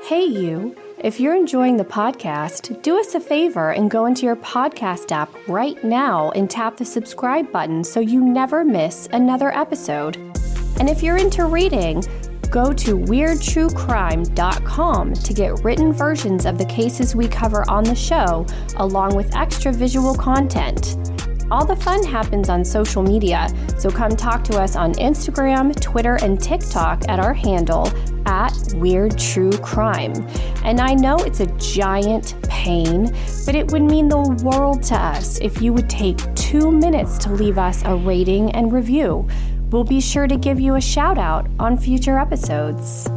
Hey you, if you're enjoying the podcast, do us a favor and go into your podcast app right now and tap the subscribe button so you never miss another episode. And if you're into reading, go to weirdtruecrime.com to get written versions of the cases we cover on the show, along with extra visual content. All the fun happens on social media, so come talk to us on Instagram, Twitter, and TikTok at our handle @WeirdTrueCrime. And I know it's a giant pain, but it would mean the world to us if you would take 2 minutes to leave us a rating and review. We'll be sure to give you a shout out on future episodes.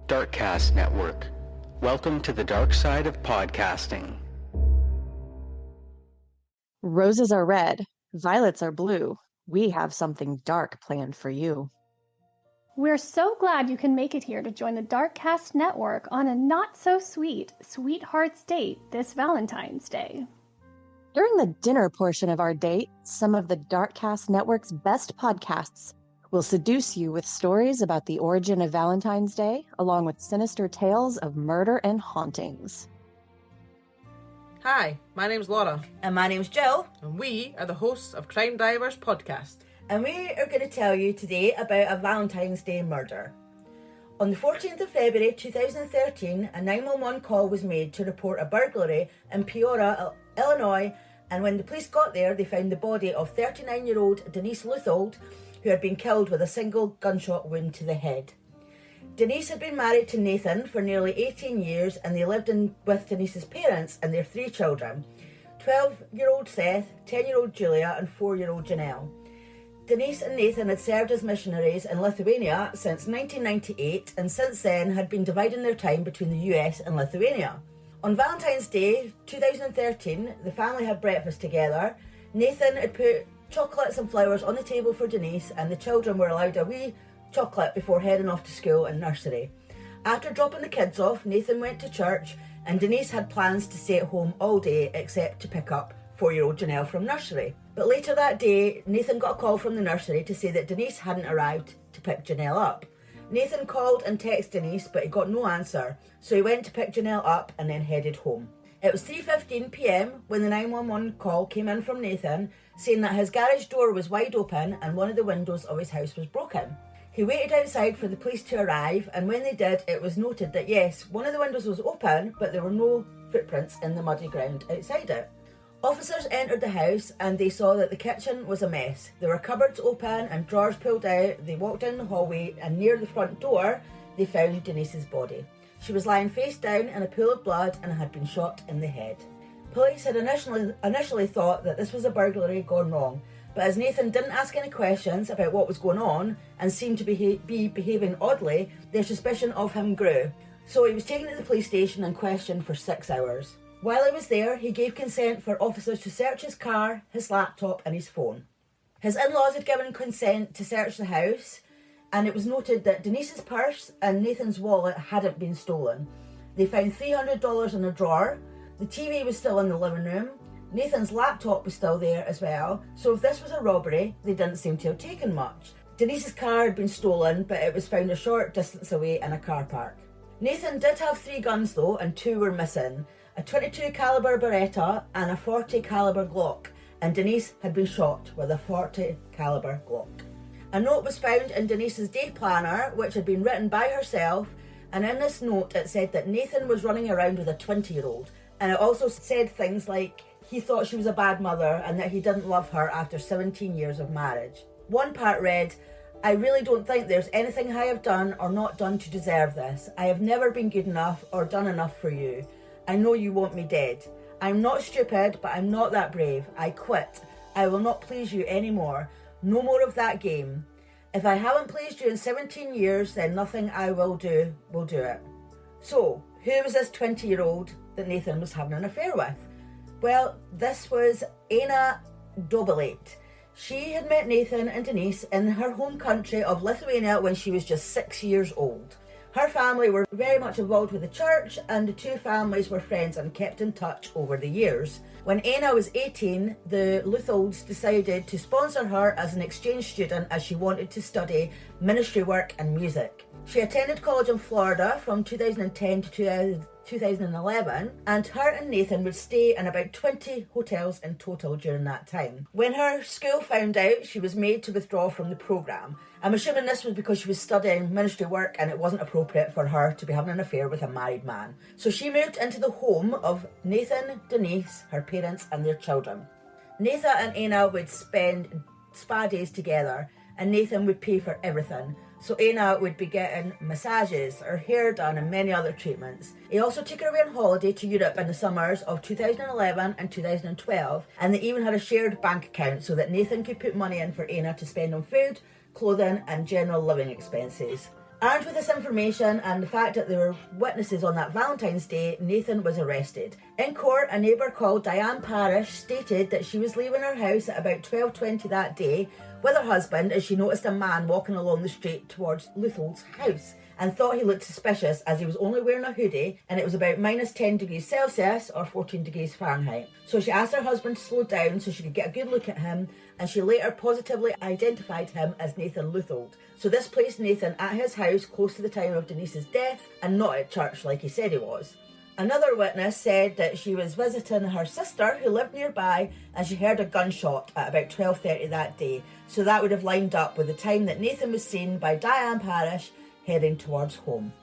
Darkcast Network. Welcome to the dark side of podcasting. Roses are red, violets are blue. We have something dark planned for you. We're so glad you can make it here to join the Darkcast Network on a not-so-sweet sweetheart's date this Valentine's Day. During the dinner portion of our date, some of the Darkcast Network's best podcasts will seduce you with stories about the origin of Valentine's Day, along with sinister tales of murder and hauntings. Hi, my name's Laura. And my name's Jill. And we are the hosts of Crime Divers Podcast. And we are going to tell you today about a Valentine's Day murder. On the 14th of February 2013, a 911 call was made to report a burglary in Peoria, Illinois, and when the police got there, they found the body of 39-year-old Denise Luthold, who had been killed with a single gunshot wound to the head. Denise had been married to Nathan for nearly 18 years, and they lived with Denise's parents and their 3 children, 12-year-old Seth, 10-year-old Julia, and 4-year-old Janelle. Denise and Nathan had served as missionaries in Lithuania since 1998, and since then had been dividing their time between the US and Lithuania. On Valentine's Day 2013, the family had breakfast together. Nathan had put chocolates and flowers on the table for Denise, and the children were allowed a wee chocolate before heading off to school and nursery. After dropping the kids off, Nathan went to church, and Denise had plans to stay at home all day except to pick up 4-year-old Janelle from nursery. But later that day, Nathan got a call from the nursery to say that Denise hadn't arrived to pick Janelle up. Nathan called and texted Denise, but he got no answer, so he went to pick Janelle up and then headed home. It was 3:15 p.m. when the 911 call came in from Nathan, saying that his garage door was wide open and one of the windows of his house was broken. He waited outside for the police to arrive, and when they did, it was noted that yes, one of the windows was open, but there were no footprints in the muddy ground outside it. Officers entered the house and they saw that the kitchen was a mess. There were cupboards open and drawers pulled out. They walked down the hallway, and near the front door, they found Denise's body. She was lying face down in a pool of blood and had been shot in the head. Police had initially thought that this was a burglary gone wrong, but as Nathan didn't ask any questions about what was going on and seemed to be behaving oddly, their suspicion of him grew. So he was taken to the police station and questioned for 6 hours. While he was there, he gave consent for officers to search his car, his laptop and his phone. His in-laws had given consent to search the house, and it was noted that Denise's purse and Nathan's wallet hadn't been stolen. They found $300 in a drawer. The TV was still in the living room. Nathan's laptop was still there as well, so if this was a robbery, they didn't seem to have taken much. Denise's car had been stolen, but it was found a short distance away in a car park. Nathan did have 3 guns though, and 2 were missing, a .22 caliber Beretta and a .40 caliber Glock, and Denise had been shot with a .40 caliber Glock. A note was found in Denise's day planner, which had been written by herself, and in this note it said that Nathan was running around with a 20-year-old, and it also said things like he thought she was a bad mother and that he didn't love her after 17 years of marriage. One part read, "I really don't think there's anything I have done or not done to deserve this. I have never been good enough or done enough for you. I know you want me dead. I'm not stupid, but I'm not that brave. I quit. I will not please you anymore. No more of that game. If I haven't pleased you in 17 years, then nothing I will do it." So, who was this 20-year-old that Nathan was having an affair with? Well, this was Anna Dobalate. She had met Nathan and Denise in her home country of Lithuania when she was just 6 years old. Her family were very much involved with the church, and the two families were friends and kept in touch over the years. When Anna was 18, the Lutholds decided to sponsor her as an exchange student as she wanted to study ministry work and music. She attended college in Florida from 2010 to 2011, and her and Nathan would stay in about 20 hotels in total during that time. When her school found out, she was made to withdraw from the programme. I'm assuming this was because she was studying ministry work and it wasn't appropriate for her to be having an affair with a married man. So she moved into the home of Nathan, Denise, her parents and their children. Nathan and Anna would spend spa days together, and Nathan would pay for everything. So Anna would be getting massages, her hair done and many other treatments. He also took her away on holiday to Europe in the summers of 2011 and 2012, and they even had a shared bank account so that Nathan could put money in for Anna to spend on food, clothing and general living expenses. Armed with this information and the fact that there were witnesses on that Valentine's Day, Nathan was arrested. In court, a neighbour called Diane Parrish stated that she was leaving her house at about 12:20 that day with her husband as she noticed a man walking along the street towards Luthold's house and thought he looked suspicious as he was only wearing a hoodie and it was about minus 10 degrees Celsius or 14 degrees Fahrenheit. So she asked her husband to slow down so she could get a good look at him, and she later positively identified him as Nathan Luthold. So this placed Nathan at his house close to the time of Denise's death and not at church like he said he was. Another witness said that she was visiting her sister who lived nearby and she heard a gunshot at about 12:30 that day. So that would have lined up with the time that Nathan was seen by Diane Parrish heading towards home.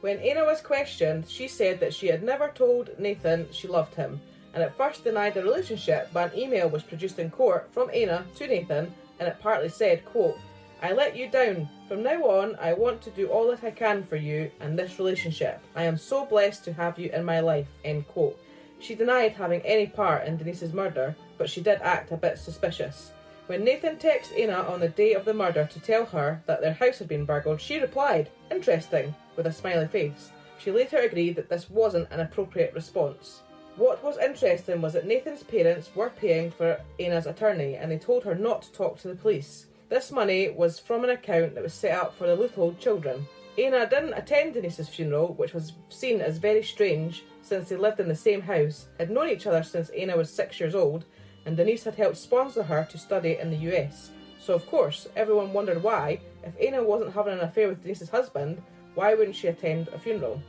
When Anna was questioned, she said that she had never told Nathan she loved him, and at first denied the relationship, but an email was produced in court from Anna to Nathan, and it partly said, quote, "I let you down. From now on, I want to do all that I can for you and this relationship. I am so blessed to have you in my life," end quote. She denied having any part in Denise's murder, but she did act a bit suspicious. When Nathan texted Anna on the day of the murder to tell her that their house had been burgled, she replied, "Interesting," with a smiley face. She later agreed that this wasn't an appropriate response. What was interesting was that Nathan's parents were paying for Anna's attorney and they told her not to talk to the police. This money was from an account that was set up for the Luthold children. Anna didn't attend Denise's funeral, which was seen as very strange since they lived in the same house, had known each other since Anna was 6 years old, and Denise had helped sponsor her to study in the US. So of course, everyone wondered why, if Anna wasn't having an affair with Denise's husband, why wouldn't she attend a funeral?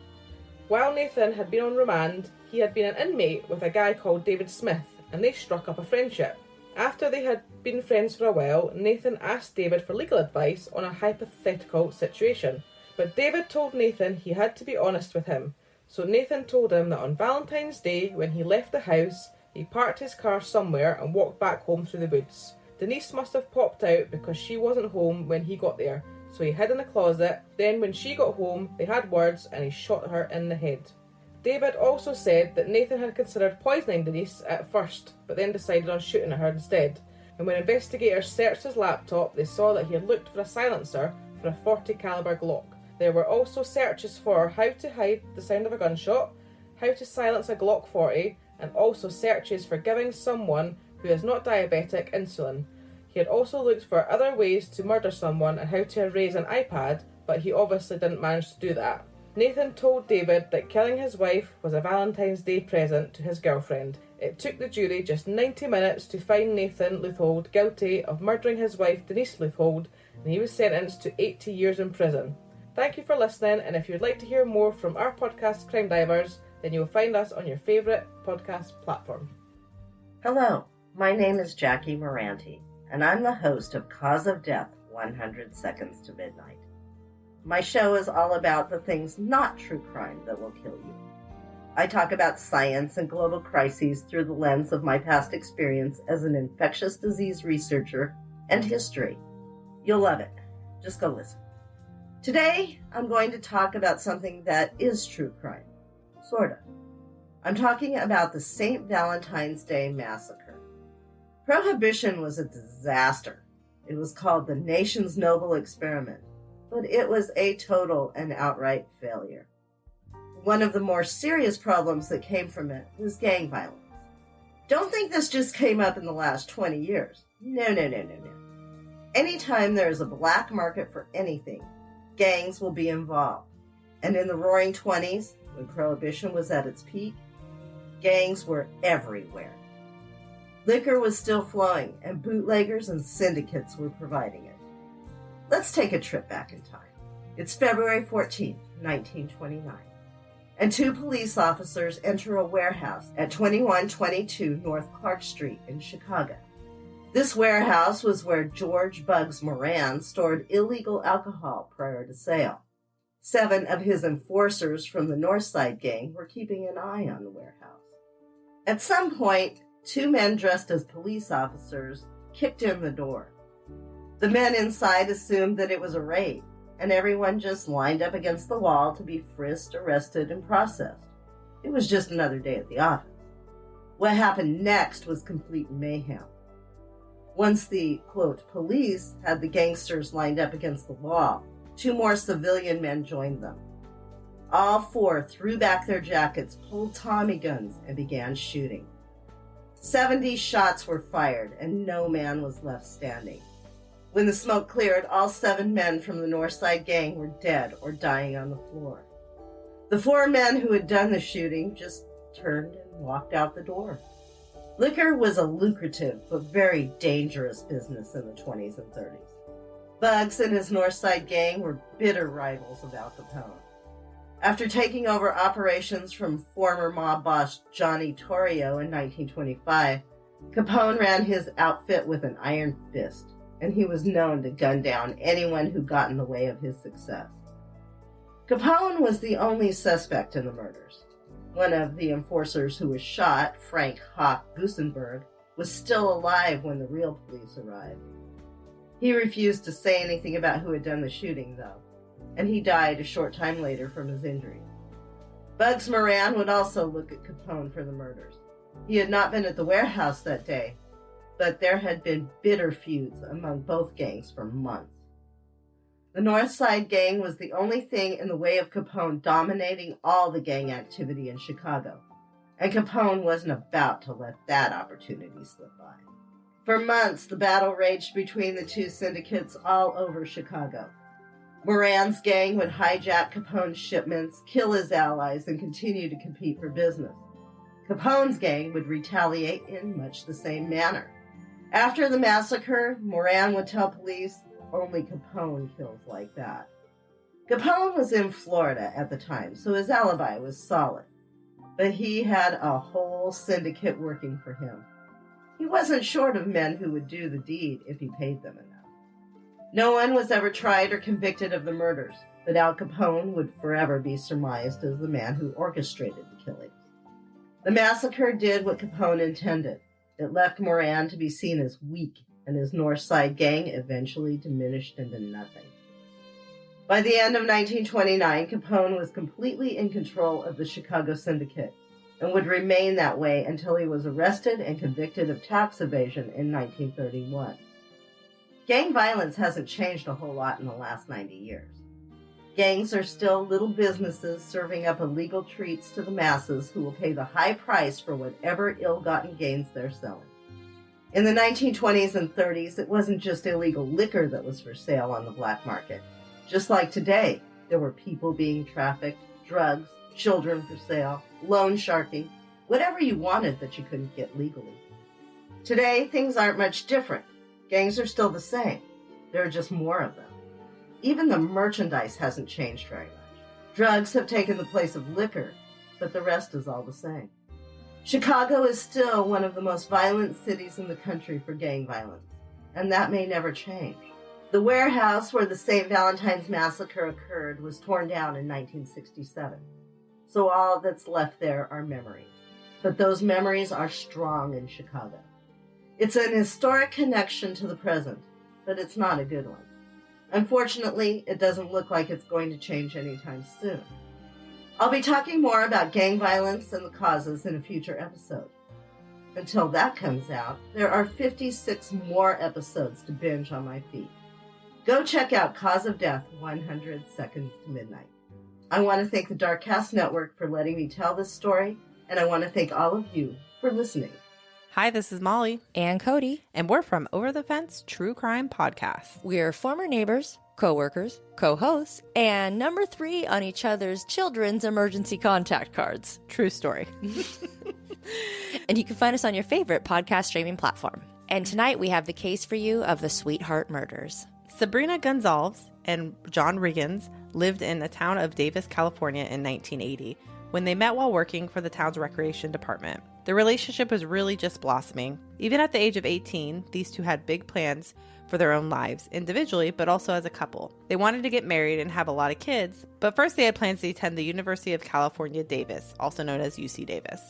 While Nathan had been on remand, he had been an inmate with a guy called David Smith, and they struck up a friendship. After they had been friends for a while, Nathan asked David for legal advice on a hypothetical situation. But David told Nathan he had to be honest with him. So Nathan told him that on Valentine's Day, when he left the house, he parked his car somewhere and walked back home through the woods. Denise must have popped out because she wasn't home when he got there, so he hid in the closet. Then when she got home, they had words and he shot her in the head. David also said that Nathan had considered poisoning Denise at first, but then decided on shooting at her instead. And when investigators searched his laptop, they saw that he had looked for a silencer for a .40 caliber Glock. There were also searches for how to hide the sound of a gunshot, how to silence a Glock 40, and also searches for giving someone who is not diabetic insulin. He had also looked for other ways to murder someone and how to erase an iPad, but he obviously didn't manage to do that. Nathan told David that killing his wife was a Valentine's Day present to his girlfriend. It took the jury just 90 minutes to find Nathan Luthold guilty of murdering his wife Denise Luthold, and he was sentenced to 80 years in prison. Thank you for listening, and if you'd like to hear more from our podcast Crime Divers, then you will find us on your favourite podcast platform. Hello, my name is Jackie Moranti, and I'm the host of Cause of Death 100 Seconds to Midnight. My show is all about the things not true crime that will kill you. I talk about science and global crises through the lens of my past experience as an infectious disease researcher and history. You'll love it. Just go listen. Today, I'm going to talk about something that is true crime. Sorta. I'm talking about the St. Valentine's Day Massacre. Prohibition was a disaster. It was called the nation's noble experiment, but it was a total and outright failure. One of the more serious problems that came from it was gang violence. Don't think this just came up in the last 20 years. No. Anytime there is a black market for anything, gangs will be involved. And in the Roaring 20s, when Prohibition was at its peak, gangs were everywhere. Liquor was still flowing, and bootleggers and syndicates were providing it. Let's take a trip back in time. It's February 14th, 1929, and two police officers enter a warehouse at 2122 North Clark Street in Chicago. This warehouse was where George Bugs Moran stored illegal alcohol prior to sale. 7 of his enforcers from the North Side gang were keeping an eye on the warehouse. At some point, 2 men dressed as police officers kicked in the door. The men inside assumed that it was a raid, and everyone just lined up against the wall to be frisked, arrested, and processed. It was just another day at the office. What happened next was complete mayhem. Once the, quote, police had the gangsters lined up against the wall, 2 more civilian men joined them. All 4 threw back their jackets, pulled Tommy guns, and began shooting. 70 shots were fired, and no man was left standing. When the smoke cleared, all 7 men from the North Side gang were dead or dying on the floor. The 4 men who had done the shooting just turned and walked out the door. Liquor was a lucrative but very dangerous business in the 20s and 30s. Bugs and his North Side gang were bitter rivals of Al Capone. After taking over operations from former mob boss Johnny Torrio in 1925, Capone ran his outfit with an iron fist, and he was known to gun down anyone who got in the way of his success. Capone was the only suspect in the murders. One of the enforcers who was shot, Frank Hawk Gusenberg, was still alive when the real police arrived. He refused to say anything about who had done the shooting, though, and he died a short time later from his injuries. Bugs Moran would also look at Capone for the murders. He had not been at the warehouse that day, but there had been bitter feuds among both gangs for months. The North Side gang was the only thing in the way of Capone dominating all the gang activity in Chicago, and Capone wasn't about to let that opportunity slip by. For months, the battle raged between the 2 syndicates all over Chicago. Moran's gang would hijack Capone's shipments, kill his allies, and continue to compete for business. Capone's gang would retaliate in much the same manner. After the massacre, Moran would tell police, "Only Capone kills like that." Capone was in Florida at the time, so his alibi was solid. But he had a whole syndicate working for him. He wasn't short of men who would do the deed if he paid them enough. No one was ever tried or convicted of the murders, but Al Capone would forever be surmised as the man who orchestrated the killings. The massacre did what Capone intended. It left Moran to be seen as weak, and his North Side gang eventually diminished into nothing. By the end of 1929, Capone was completely in control of the Chicago Syndicate and would remain that way until he was arrested and convicted of tax evasion in 1931. Gang violence hasn't changed a whole lot in the last 90 years. Gangs are still little businesses serving up illegal treats to the masses who will pay the high price for whatever ill-gotten gains they're selling. In the 1920s and 30s, it wasn't just illegal liquor that was for sale on the black market. Just like today, there were people being trafficked, drugs, children for sale, loan sharking, whatever you wanted that you couldn't get legally. Today, things aren't much different. Gangs are still the same. There are just more of them. Even the merchandise hasn't changed very much. Drugs have taken the place of liquor, but the rest is all the same. Chicago is still one of the most violent cities in the country for gang violence, and that may never change. The warehouse where the St. Valentine's Massacre occurred was torn down in 1967, so all that's left there are memories. But those memories are strong in Chicago. It's an historic connection to the present, but it's not a good one. Unfortunately, it doesn't look like it's going to change anytime soon. I'll be talking more about gang violence and the causes in a future episode. Until that comes out, there are 56 more episodes to binge on my feed. Go check out Cause of Death 100 Seconds to Midnight. I want to thank the Darkcast Network for letting me tell this story, and I want to thank all of you for listening. Hi, this is Molly. And Cody. And we're from Over the Fence True Crime Podcast. We're former neighbors, co-workers, co-hosts, and number 3 on each other's children's emergency contact cards. True story. And you can find us on your favorite podcast streaming platform. And tonight we have the case for you of the Sweetheart Murders. Sabrina Gonzalez and John Riggins lived in the town of Davis, California in 1980 when they met while working for the town's recreation department. Their relationship was really just blossoming. Even at the age of 18, these two had big plans for their own lives, individually, but also as a couple. They wanted to get married and have a lot of kids, but first they had plans to attend the University of California, Davis, also known as UC Davis.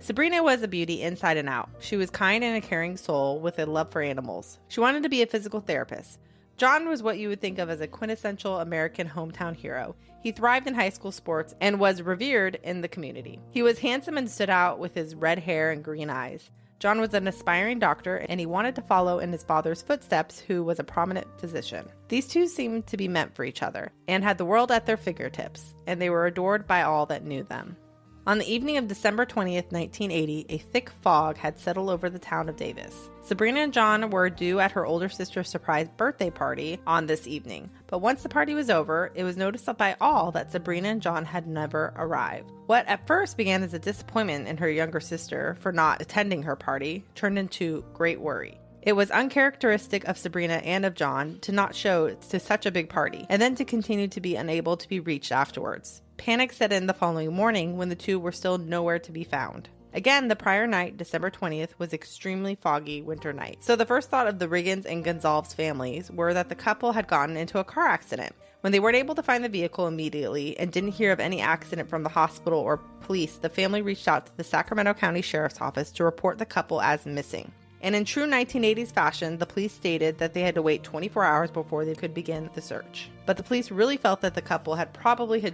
Sabrina was a beauty inside and out. She was kind and a caring soul with a love for animals. She wanted to be a physical therapist. John was what you would think of as a quintessential American hometown hero. He thrived in high school sports and was revered in the community. He was handsome and stood out with his red hair and green eyes. John was an aspiring doctor, and he wanted to follow in his father's footsteps, who was a prominent physician. These two seemed to be meant for each other and had the world at their fingertips, and they were adored by all that knew them. On the evening of December 20th, 1980, a thick fog had settled over the town of Davis. Sabrina and John were due at her older sister's surprise birthday party on this evening, but once the party was over, it was noticed by all that Sabrina and John had never arrived. What at first began as a disappointment in her younger sister for not attending her party turned into great worry. It was uncharacteristic of Sabrina and of John to not show to such a big party, and then to continue to be unable to be reached afterwards. Panic set in the following morning when the two were still nowhere to be found. Again, the prior night, December 20th, was extremely foggy winter night. So the first thought of the Riggins and Gonzalez families were that the couple had gotten into a car accident. When they weren't able to find the vehicle immediately and didn't hear of any accident from the hospital or police, the family reached out to the Sacramento County Sheriff's Office to report the couple as missing. And in true 1980s fashion, the police stated that they had to wait 24 hours before they could begin the search. But the police really felt that the couple had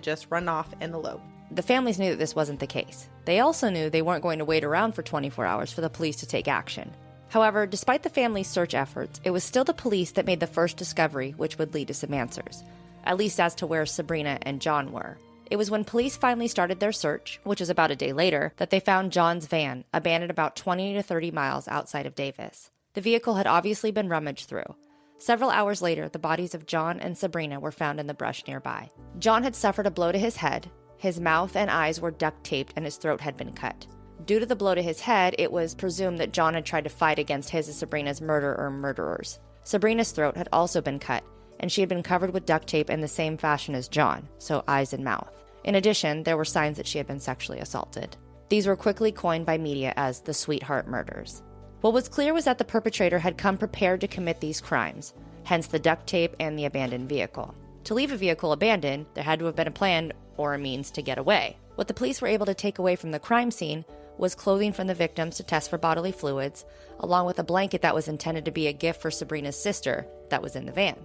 just run off and eloped. The families knew that this wasn't the case. They also knew they weren't going to wait around for 24 hours for the police to take action. However, despite the family's search efforts, it was still the police that made the first discovery, which would lead to some answers, at least as to where Sabrina and John were. It was when police finally started their search, which was about a day later, that they found John's van, abandoned about 20 to 30 miles outside of Davis. The vehicle had obviously been rummaged through. Several hours later, the bodies of John and Sabrina were found in the brush nearby. John had suffered a blow to his head, his mouth and eyes were duct taped, and his throat had been cut. Due to the blow to his head, it was presumed that John had tried to fight against his and Sabrina's murderers. Sabrina's throat had also been cut, and she had been covered with duct tape in the same fashion as John, so eyes and mouth. In addition, there were signs that she had been sexually assaulted. These were quickly coined by media as the Sweetheart Murders. What was clear was that the perpetrator had come prepared to commit these crimes, hence the duct tape and the abandoned vehicle. To leave a vehicle abandoned, there had to have been a plan or a means to get away. What the police were able to take away from the crime scene was clothing from the victims to test for bodily fluids, along with a blanket that was intended to be a gift for Sabrina's sister that was in the van.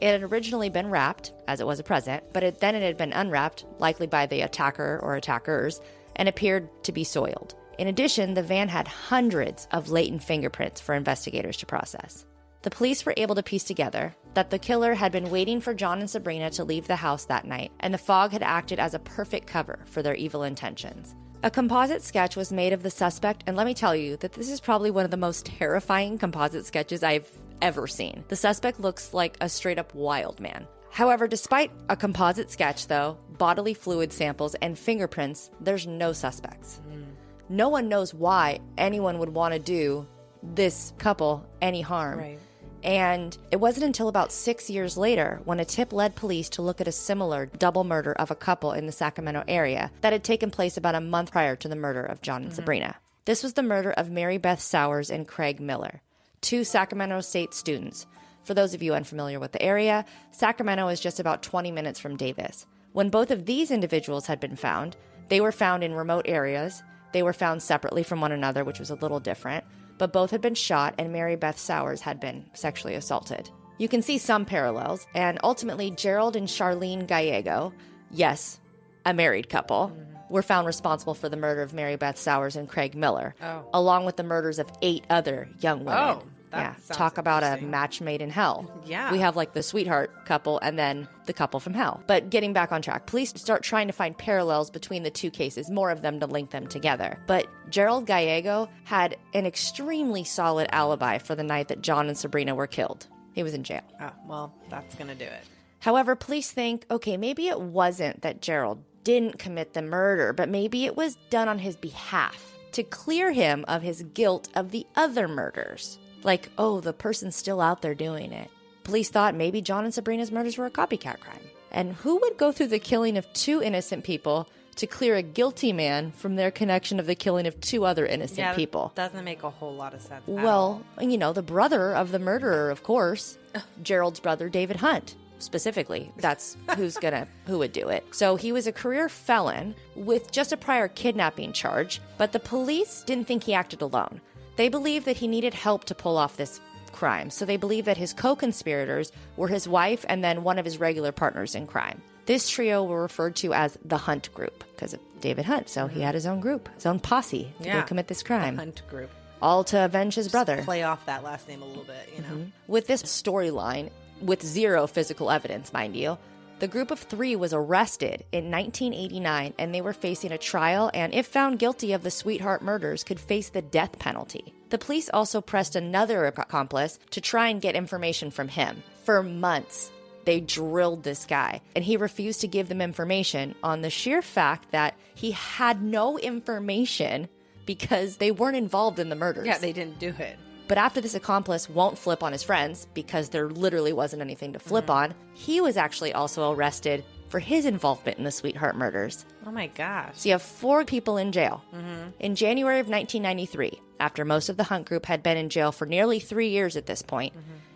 It had originally been wrapped, as it was a present, but then it had been unwrapped, likely by the attacker or attackers, and appeared to be soiled. In addition, the van had hundreds of latent fingerprints for investigators to process. The police were able to piece together that the killer had been waiting for John and Sabrina to leave the house that night, and the fog had acted as a perfect cover for their evil intentions. A composite sketch was made of the suspect, and let me tell you that this is probably one of the most terrifying composite sketches I've ever seen. The suspect looks like a straight-up wild man. However, despite a composite sketch, though, bodily fluid samples and fingerprints, there's no suspects. No one knows why anyone would want to do this couple any harm. Right. And it wasn't until about 6 years later, when a tip led police to look at a similar double murder of a couple in the Sacramento area that had taken place about a month prior to the murder of John and Sabrina. This was the murder of Mary Beth Sowers and Craig Miller, two Sacramento State students. For those of you unfamiliar with the area, Sacramento is just about 20 minutes from Davis. When both of these individuals had been found, they were found in remote areas. They were found separately from one another, which was a little different, but both had been shot and Mary Beth Sowers had been sexually assaulted. You can see some parallels, and ultimately Gerald and Charlene Gallego, yes, a married couple, were found responsible for the murder of Mary Beth Sowers and Craig Miller, along with the murders of 8 other young women. That sounds talk about a interesting. match made in hell. Yeah. We have like the sweetheart couple and then the couple from hell. But getting back on track, police start trying to find parallels between the two cases, more of them to link them together. But Gerald Gallego had an extremely solid alibi for the night that John and Sabrina were killed. He was in jail. Oh, well, that's going to do it. However, police think, okay, maybe it wasn't that Gerald didn't commit the murder, but maybe it was done on his behalf to clear him of his guilt of the other murders. Like, oh, the person's still out there doing it. Police thought maybe John and Sabrina's murders were a copycat crime. And who would go through the killing of two innocent people to clear a guilty man from their connection of the killing of two other innocent people? Doesn't make a whole lot of sense. Well, you know, the brother of the murderer, of course, Gerald's brother, David Hunt. Specifically, that's who would do it. So he was a career felon with just a prior kidnapping charge, but the police didn't think he acted alone. They believed that he needed help to pull off this crime, so they believed that his co-conspirators were his wife and then one of his regular partners in crime. This trio were referred to as the Hunt Group because of David Hunt, so he had his own group, his own posse to go commit this crime. The Hunt Group. All to avenge his brother. Just play off that last name a little bit, you know. With this storyline, with zero physical evidence, mind you, the group of three was arrested in 1989 and they were facing a trial and, if found guilty of the Sweetheart murders, could face the death penalty. The police also pressed another accomplice to try and get information from him. For months, they drilled this guy and he refused to give them information on the sheer fact that he had no information because they weren't involved in the murders. Yeah, they didn't do it. But after this accomplice won't flip on his friends because there literally wasn't anything to flip on, he was actually also arrested for his involvement in the Sweetheart murders. Oh my gosh. So you have 4 people in jail. In January of 1993, after most of the Hunt Group had been in jail for nearly 3 years at this point,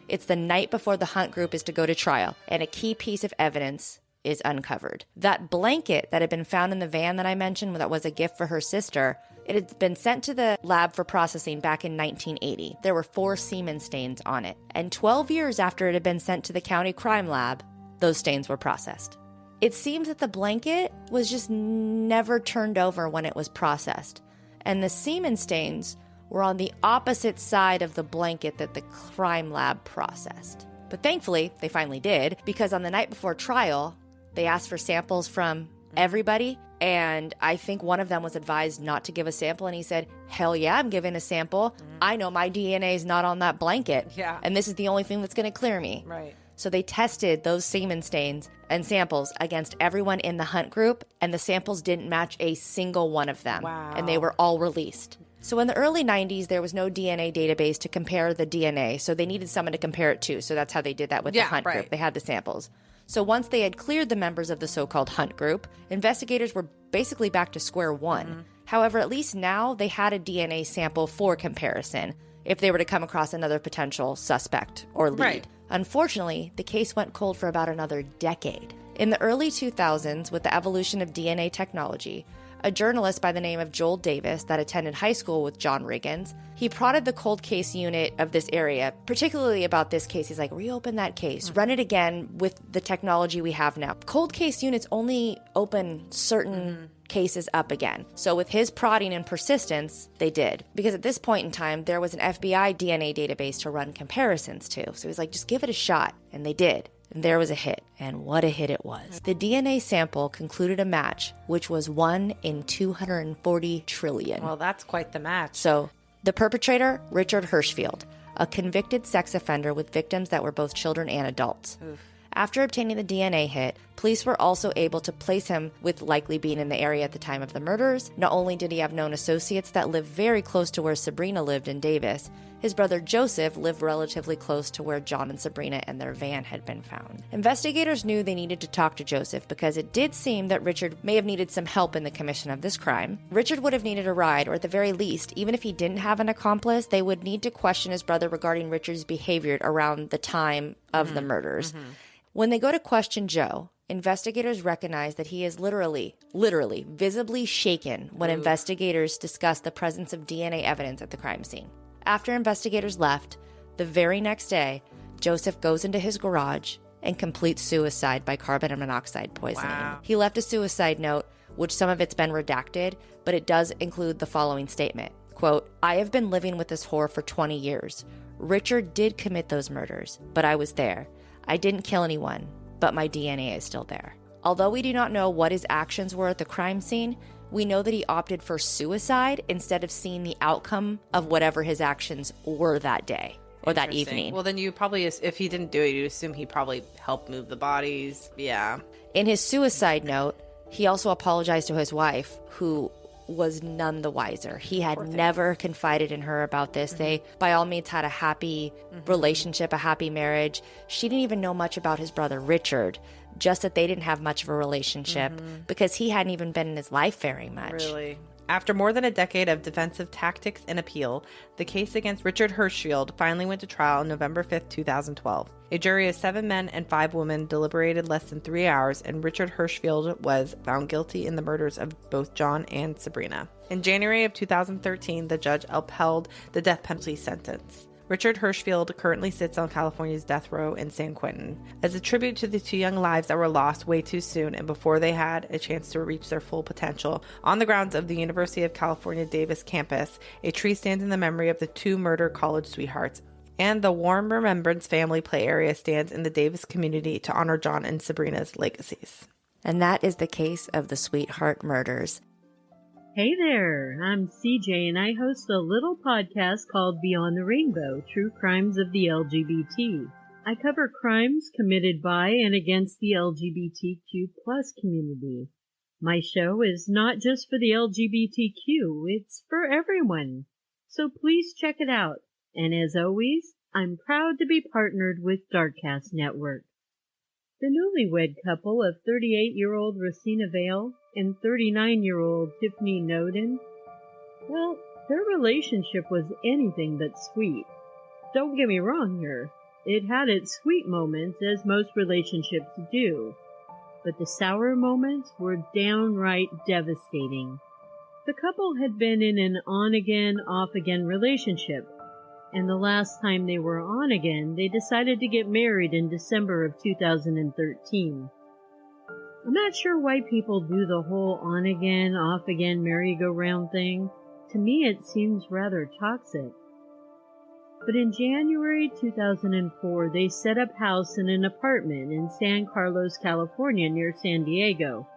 it's the night before the Hunt Group is to go to trial, and a key piece of evidence is uncovered. That blanket that had been found in the van that I mentioned that was a gift for her sister, it had been sent to the lab for processing back in 1980. There were 4 semen stains on it. And 12 years after it had been sent to the county crime lab, those stains were processed. It seems that the blanket was just never turned over when it was processed. And the semen stains were on the opposite side of the blanket that the crime lab processed. But thankfully, they finally did, because on the night before trial, they asked for samples from everybody, and I think one of them was advised not to give a sample, and he said, hell yeah, I'm giving a sample. I know my DNA is not on that blanket, and this is the only thing that's going to clear me. Right. So they tested those semen stains and samples against everyone in the Hunt Group, and the samples didn't match a single one of them. Wow. And they were all released. So in the early 90s, there was no DNA database to compare the DNA, so they needed someone to compare it to. So that's how they did that with the Hunt Group. They had the samples. So once they had cleared the members of the so-called Hunt Group, investigators were basically back to square one. However, at least now they had a DNA sample for comparison if they were to come across another potential suspect or lead. Right. Unfortunately, the case went cold for about another decade. In the early 2000s, with the evolution of DNA technology, a journalist by the name of Joel Davis that attended high school with John Riggins, he prodded the cold case unit of this area, particularly about this case. He's like, reopen that case, run it again with the technology we have now. Cold case units only open certain cases up again. So with his prodding and persistence, they did. Because at this point in time, there was an FBI DNA database to run comparisons to. So he's like, just give it a shot. And they did. And there was a hit. And what a hit it was. The DNA sample concluded a match, which was 1 in 240 trillion. Well, that's quite the match. So the perpetrator, Richard Hirschfield, a convicted sex offender with victims that were both children and adults. After obtaining the DNA hit, police were also able to place him with likely being in the area at the time of the murders. Not only did he have known associates that lived very close to where Sabrina lived in Davis, his brother Joseph lived relatively close to where John and Sabrina and their van had been found. Investigators knew they needed to talk to Joseph because it did seem that Richard may have needed some help in the commission of this crime. Richard would have needed a ride, or at the very least, even if he didn't have an accomplice, they would need to question his brother regarding Richard's behavior around the time of the murders. When they go to question Joe, investigators recognize that he is literally, visibly shaken when investigators discuss the presence of DNA evidence at the crime scene. After investigators left, the very next day, Joseph goes into his garage and completes suicide by carbon monoxide poisoning. Wow. He left a suicide note, which some of it's been redacted, but it does include the following statement. Quote, I have been living with this whore for 20 years. Richard did commit those murders, but I was there. I didn't kill anyone, but my DNA is still there. Although we do not know what his actions were at the crime scene, we know that he opted for suicide instead of seeing the outcome of whatever his actions were that day or that evening. Well, then you probably, if he didn't do it, you'd assume he probably helped move the bodies. Yeah. In his suicide note, he also apologized to his wife, who was none the wiser. He had never confided in her about this. They, by all means, had a happy relationship, a happy marriage. She didn't even know much about his brother, Richard, just that they didn't have much of a relationship because he hadn't even been in his life very much. Really? After more than a decade of defensive tactics and appeal, the case against Richard Hirschfield finally went to trial on November 5th, 2012. A jury of 7 men and 5 women deliberated less than 3 hours, and Richard Hirschfield was found guilty in the murders of both John and Sabrina. In January of 2013, the judge upheld the death penalty sentence. Richard Hirschfield currently sits on California's death row in San Quentin. As a tribute to the 2 young lives that were lost way too soon and before they had a chance to reach their full potential, on the grounds of the University of California Davis campus, a tree stands in the memory of the 2 murdered college sweethearts, and the Warm Remembrance Family Play Area stands in the Davis community to honor John and Sabrina's legacies. And that is the case of the Sweetheart Murders. Hey there, I'm CJ and I host a little podcast called Beyond the Rainbow, True Crimes of the LGBT. I cover crimes committed by and against the LGBTQ plus community. My show is not just for the LGBTQ, it's for everyone. So please check it out. And as always, I'm proud to be partnered with Darkcast Network. The newlywed couple of 38-year-old Rosina Vale and 39-year-old Tiffany Noden, well, their relationship was anything but sweet. Don't get me wrong here. It had its sweet moments, as most relationships do. But the sour moments were downright devastating. The couple had been in an on-again, off-again relationship, and the last time they were on again, they decided to get married in December of 2013. I'm not sure why people do the whole on-again, off-again merry-go-round thing. To me, it seems rather toxic. But in January 2004, they set up house in an apartment in San Carlos, California, near San Diego.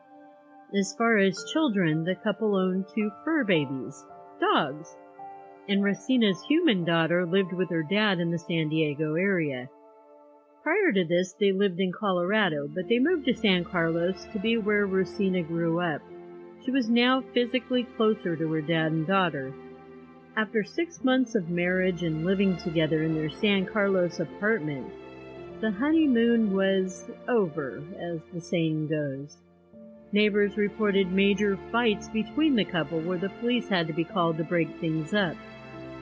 As far as children, the couple owned 2 fur babies, dogs, and Rosina's human daughter lived with her dad in the San Diego area. Prior to this, they lived in Colorado, but they moved to San Carlos to be where Rosina grew up. She was now physically closer to her dad and daughter. After 6 months of marriage and living together in their San Carlos apartment, the honeymoon was over, as the saying goes. Neighbors reported major fights between the couple where the police had to be called to break things up.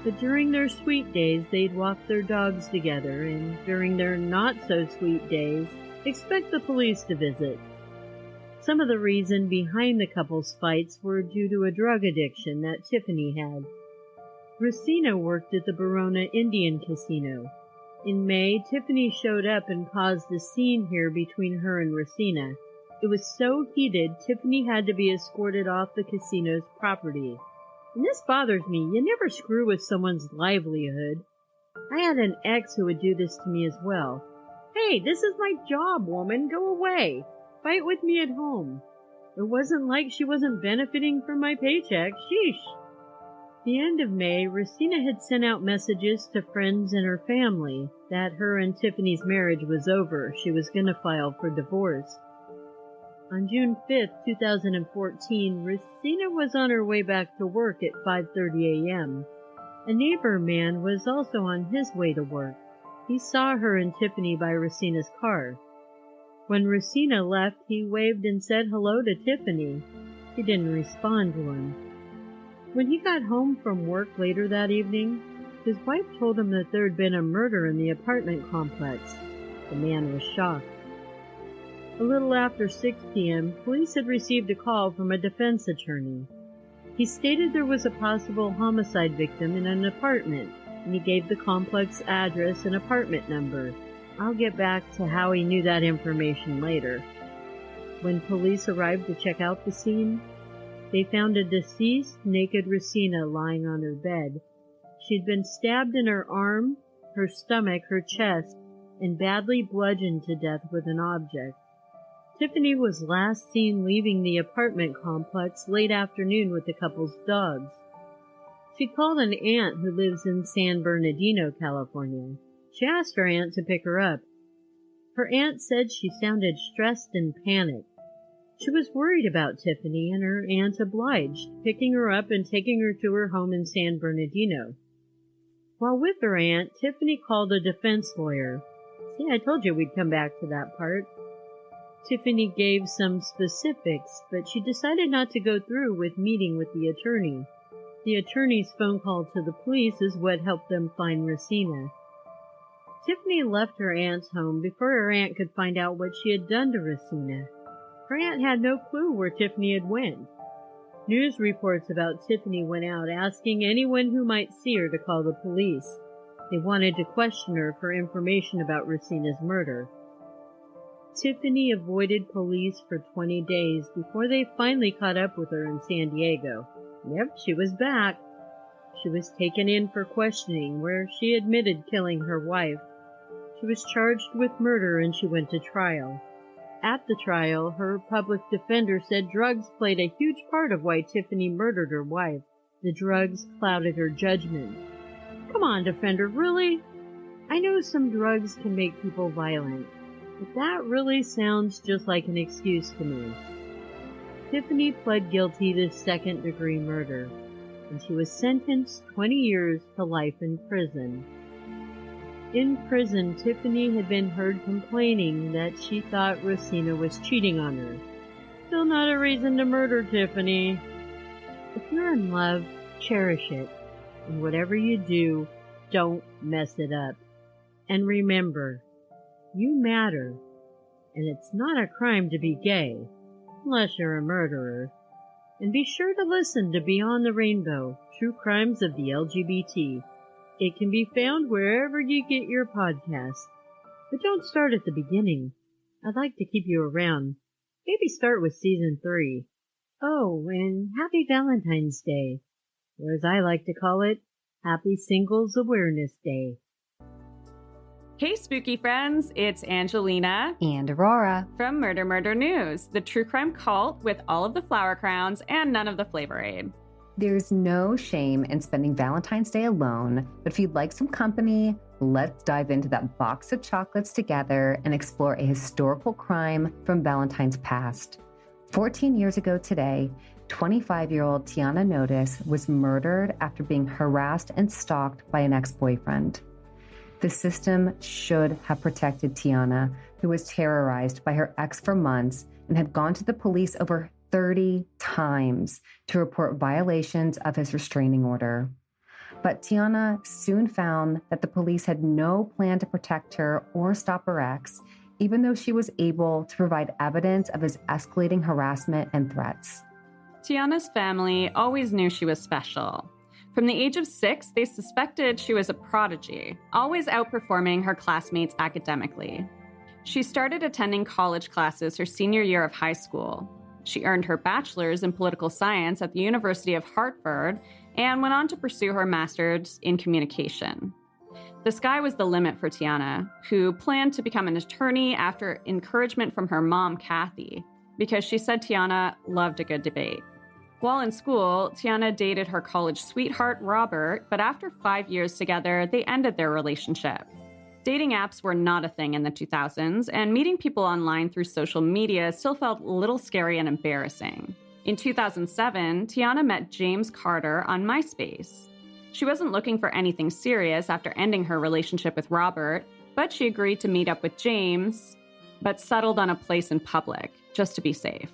But during their sweet days, they'd walk their dogs together, and during their not-so-sweet days, expect the police to visit. Some of the reason behind the couple's fights were due to a drug addiction that Tiffany had. Rosina worked at the Verona Indian Casino. In May, Tiffany showed up and caused a scene here between her and Rosina. It was so heated, Tiffany had to be escorted off the casino's property. And this bothers me. You never screw with someone's livelihood. I had an ex who would do this to me as well. Hey, this is my job, woman. Go away. Fight with me at home. It wasn't like she wasn't benefiting from my paycheck. Sheesh. The end of May, Rosina had sent out messages to friends and her family that her and Tiffany's marriage was over. She was going to file for divorce. On June 5th, 2014, Rosina was on her way back to work at 5:30 a.m. A neighbor man was also on his way to work. He saw her and Tiffany by Rosina's car. When Rosina left, he waved and said hello to Tiffany. She didn't respond to him. When he got home from work later that evening, his wife told him that there had been a murder in the apartment complex. The man was shocked. A little after 6 p.m., police had received a call from a defense attorney. He stated there was a possible homicide victim in an apartment, and he gave the complex address and apartment number. I'll get back to how he knew that information later. When police arrived to check out the scene, they found a deceased, naked Rosina lying on her bed. She'd been stabbed in her arm, her stomach, her chest, and badly bludgeoned to death with an object. Tiffany was last seen leaving the apartment complex late afternoon with the couple's dogs. She called an aunt who lives in San Bernardino, California. She asked her aunt to pick her up. Her aunt said she sounded stressed and panicked. She was worried about Tiffany, and her aunt obliged, picking her up and taking her to her home in San Bernardino. While with her aunt, Tiffany called a defense lawyer. See, I told you we'd come back to that part. Tiffany gave some specifics, but she decided not to go through with meeting with the attorney. The attorney's phone call to the police is what helped them find Racina. Tiffany left her aunt's home before her aunt could find out what she had done to Racina. Her aunt had no clue where Tiffany had went. News reports about Tiffany went out asking anyone who might see her to call the police. They wanted to question her for information about Racina's murder. Tiffany avoided police for 20 days before they finally caught up with her in San Diego. Yep, she was back. She was taken in for questioning, where she admitted killing her wife. She was charged with murder and she went to trial. At the trial, her public defender said drugs played a huge part of why Tiffany murdered her wife. The drugs clouded her judgment. Come on, defender, really? I know some drugs can make people violent, but that really sounds just like an excuse to me. Tiffany pled guilty to second-degree murder, and she was sentenced 20 years to life in prison. In prison, Tiffany had been heard complaining that she thought Racina was cheating on her. Still not a reason to murder Tiffany. If you're in love, cherish it, and whatever you do, don't mess it up. And remember, you matter, and it's not a crime to be gay, unless you're a murderer. And be sure to listen to Beyond the Rainbow, True Crimes of the LGBT. It can be found wherever you get your podcasts. But don't start at the beginning. I'd like to keep you around. Maybe start with Season 3. Oh, and Happy Valentine's Day. Or as I like to call it, Happy Singles Awareness Day. Hey, spooky friends, it's Angelina and Aurora from Murder Murder News, the true crime cult with all of the flower crowns and none of the flavor aid. There's no shame in spending Valentine's Day alone, but if you'd like some company, let's dive into that box of chocolates together and explore a historical crime from Valentine's past. 14 years ago today, 25-year-old Tiana Notice was murdered after being harassed and stalked by an ex-boyfriend. The system should have protected Tiana, who was terrorized by her ex for months and had gone to the police over 30 times to report violations of his restraining order. But Tiana soon found that the police had no plan to protect her or stop her ex, even though she was able to provide evidence of his escalating harassment and threats. Tiana's family always knew she was special. From the age of 6, they suspected she was a prodigy, always outperforming her classmates academically. She started attending college classes her senior year of high school. She earned her bachelor's in political science at the University of Hartford and went on to pursue her master's in communication. The sky was the limit for Tiana, who planned to become an attorney after encouragement from her mom, Kathy, because she said Tiana loved a good debate. While in school, Tiana dated her college sweetheart, Robert, but after 5 years together, they ended their relationship. Dating apps were not a thing in the 2000s, and meeting people online through social media still felt a little scary and embarrassing. In 2007, Tiana met James Carter on MySpace. She wasn't looking for anything serious after ending her relationship with Robert, but she agreed to meet up with James, but settled on a place in public, just to be safe.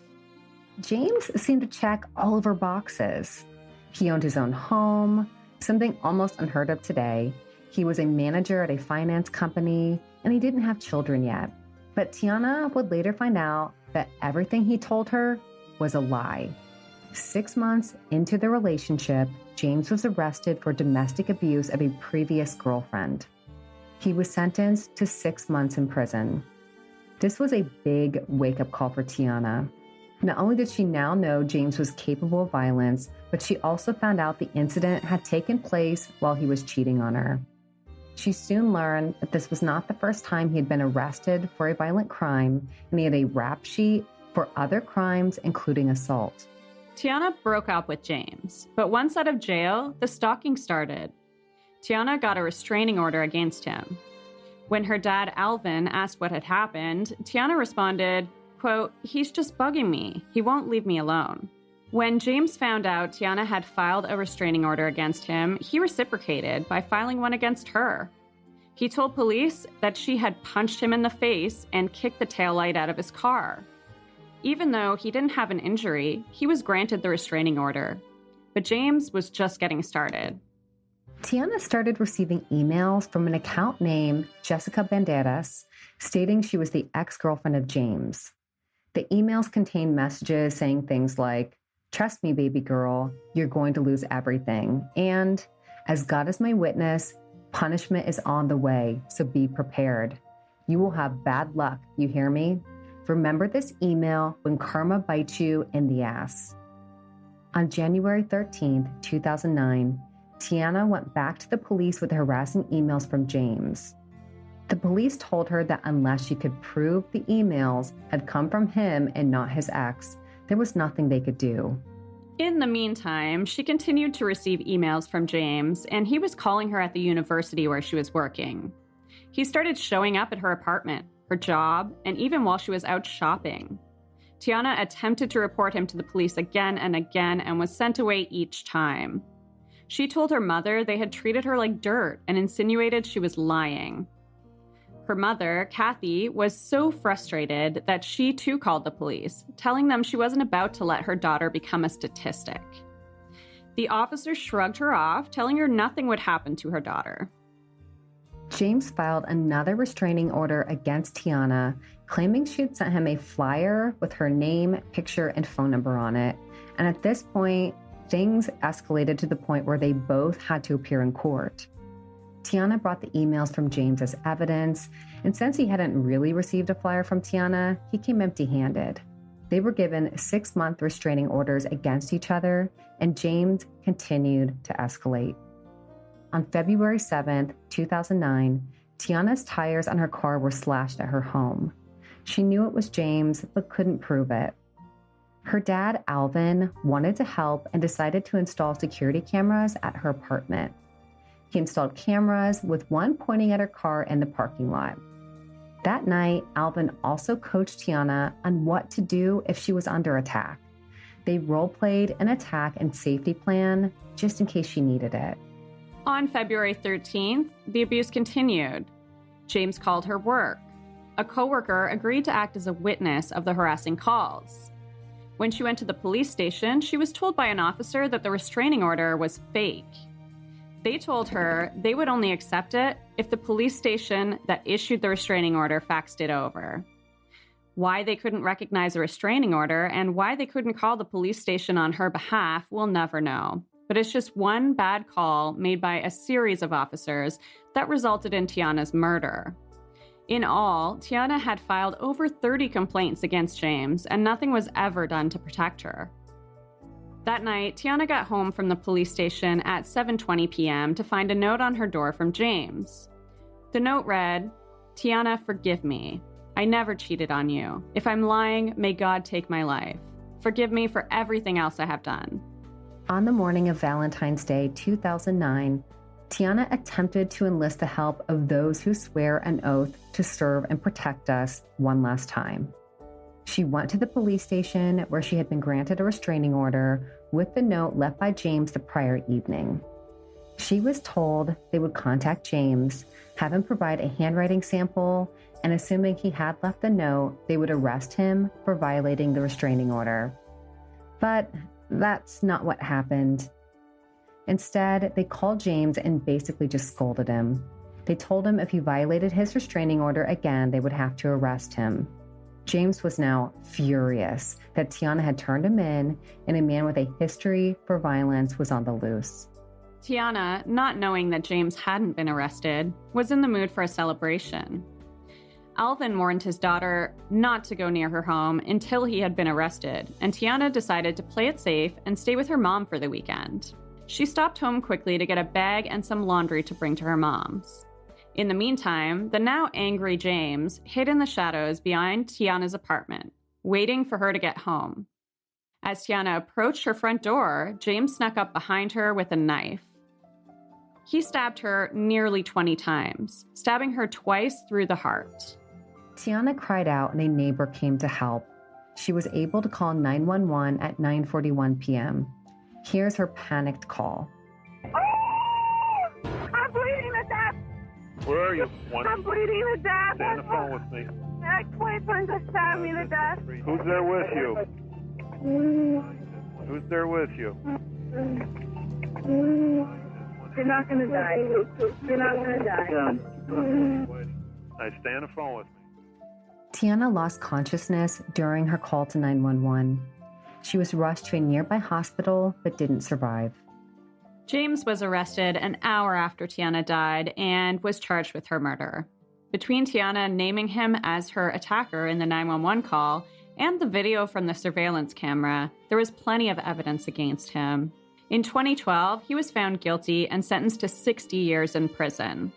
James seemed to check all of her boxes. He owned his own home, something almost unheard of today. He was a manager at a finance company, and he didn't have children yet. But Tiana would later find out that everything he told her was a lie. 6 months into the relationship, James was arrested for domestic abuse of a previous girlfriend. He was sentenced to 6 months in prison. This was a big wake-up call for Tiana. Not only did she now know James was capable of violence, but she also found out the incident had taken place while he was cheating on her. She soon learned that this was not the first time he had been arrested for a violent crime, and he had a rap sheet for other crimes, including assault. Tiana broke up with James, but once out of jail, the stalking started. Tiana got a restraining order against him. When her dad, Alvin, asked what had happened, Tiana responded, quote, "He's just bugging me. He won't leave me alone." When James found out Tiana had filed a restraining order against him, he reciprocated by filing one against her. He told police that she had punched him in the face and kicked the taillight out of his car. Even though he didn't have an injury, he was granted the restraining order. But James was just getting started. Tiana started receiving emails from an account named Jessica Banderas, stating she was the ex-girlfriend of James. The emails contained messages saying things like, "Trust me, baby girl, you're going to lose everything." And, "As God is my witness, punishment is on the way, so be prepared. You will have bad luck, you hear me? Remember this email when karma bites you in the ass." On January 13th, 2009, Tiana went back to the police with harassing emails from James. The police told her that unless she could prove the emails had come from him and not his ex, there was nothing they could do. In the meantime, she continued to receive emails from James, and he was calling her at the university where she was working. He started showing up at her apartment, her job, and even while she was out shopping. Tiana attempted to report him to the police again and again and was sent away each time. She told her mother they had treated her like dirt and insinuated she was lying. Her mother, Kathy, was so frustrated that she too called the police, telling them she wasn't about to let her daughter become a statistic. The officer shrugged her off, telling her nothing would happen to her daughter. James filed another restraining order against Tiana, claiming she had sent him a flyer with her name, picture, and phone number on it. And at this point, things escalated to the point where they both had to appear in court. Tiana brought the emails from James as evidence, and since he hadn't really received a flyer from Tiana, he came empty-handed. They were given 6-month restraining orders against each other, and James continued to escalate. On February 7th, 2009, Tiana's tires on her car were slashed at her home. She knew it was James, but couldn't prove it. Her dad, Alvin, wanted to help and decided to install security cameras at her apartment. He installed cameras, with one pointing at her car in the parking lot. That night, Alvin also coached Tiana on what to do if she was under attack. They role-played an attack and safety plan just in case she needed it. On February 13th, the abuse continued. James called her work. A coworker agreed to act as a witness of the harassing calls. When she went to the police station, she was told by an officer that the restraining order was fake. They told her they would only accept it if the police station that issued the restraining order faxed it over. Why they couldn't recognize a restraining order and why they couldn't call the police station on her behalf, we'll never know. But it's just one bad call made by a series of officers that resulted in Tiana's murder. In all, Tiana had filed over 30 complaints against James, and nothing was ever done to protect her. That night, Tiana got home from the police station at 7:20 p.m. to find a note on her door from James. The note read, "Tiana, forgive me. I never cheated on you. If I'm lying, may God take my life. Forgive me for everything else I have done." On the morning of Valentine's Day 2009, Tiana attempted to enlist the help of those who swear an oath to serve and protect us one last time. She went to the police station where she had been granted a restraining order with the note left by James the prior evening. She was told they would contact James, have him provide a handwriting sample, and assuming he had left the note, they would arrest him for violating the restraining order. But that's not what happened. Instead, they called James and basically just scolded him. They told him if he violated his restraining order again, they would have to arrest him. James was now furious that Tiana had turned him in, and a man with a history for violence was on the loose. Tiana, not knowing that James hadn't been arrested, was in the mood for a celebration. Alvin warned his daughter not to go near her home until he had been arrested, and Tiana decided to play it safe and stay with her mom for the weekend. She stopped home quickly to get a bag and some laundry to bring to her mom's. In the meantime, the now angry James hid in the shadows behind Tiana's apartment, waiting for her to get home. As Tiana approached her front door, James snuck up behind her with a knife. He stabbed her nearly 20 times, stabbing her twice through the heart. Tiana cried out and a neighbor came to help. She was able to call 911 at 9:41 p.m. Here's her panicked call. I'm bleeding to death. Where are you? I'm bleeding to death. Stay on the phone with me. My boyfriend just stabbed me to death. Who's there with you? Who's there with you? You're not going to die. You're not going to die. Now stay on the phone with me. Tiana lost consciousness during her call to 911. She was rushed to a nearby hospital but didn't survive. James was arrested an hour after Tiana died and was charged with her murder. Between Tiana naming him as her attacker in the 911 call and the video from the surveillance camera, there was plenty of evidence against him. In 2012, he was found guilty and sentenced to 60 years in prison.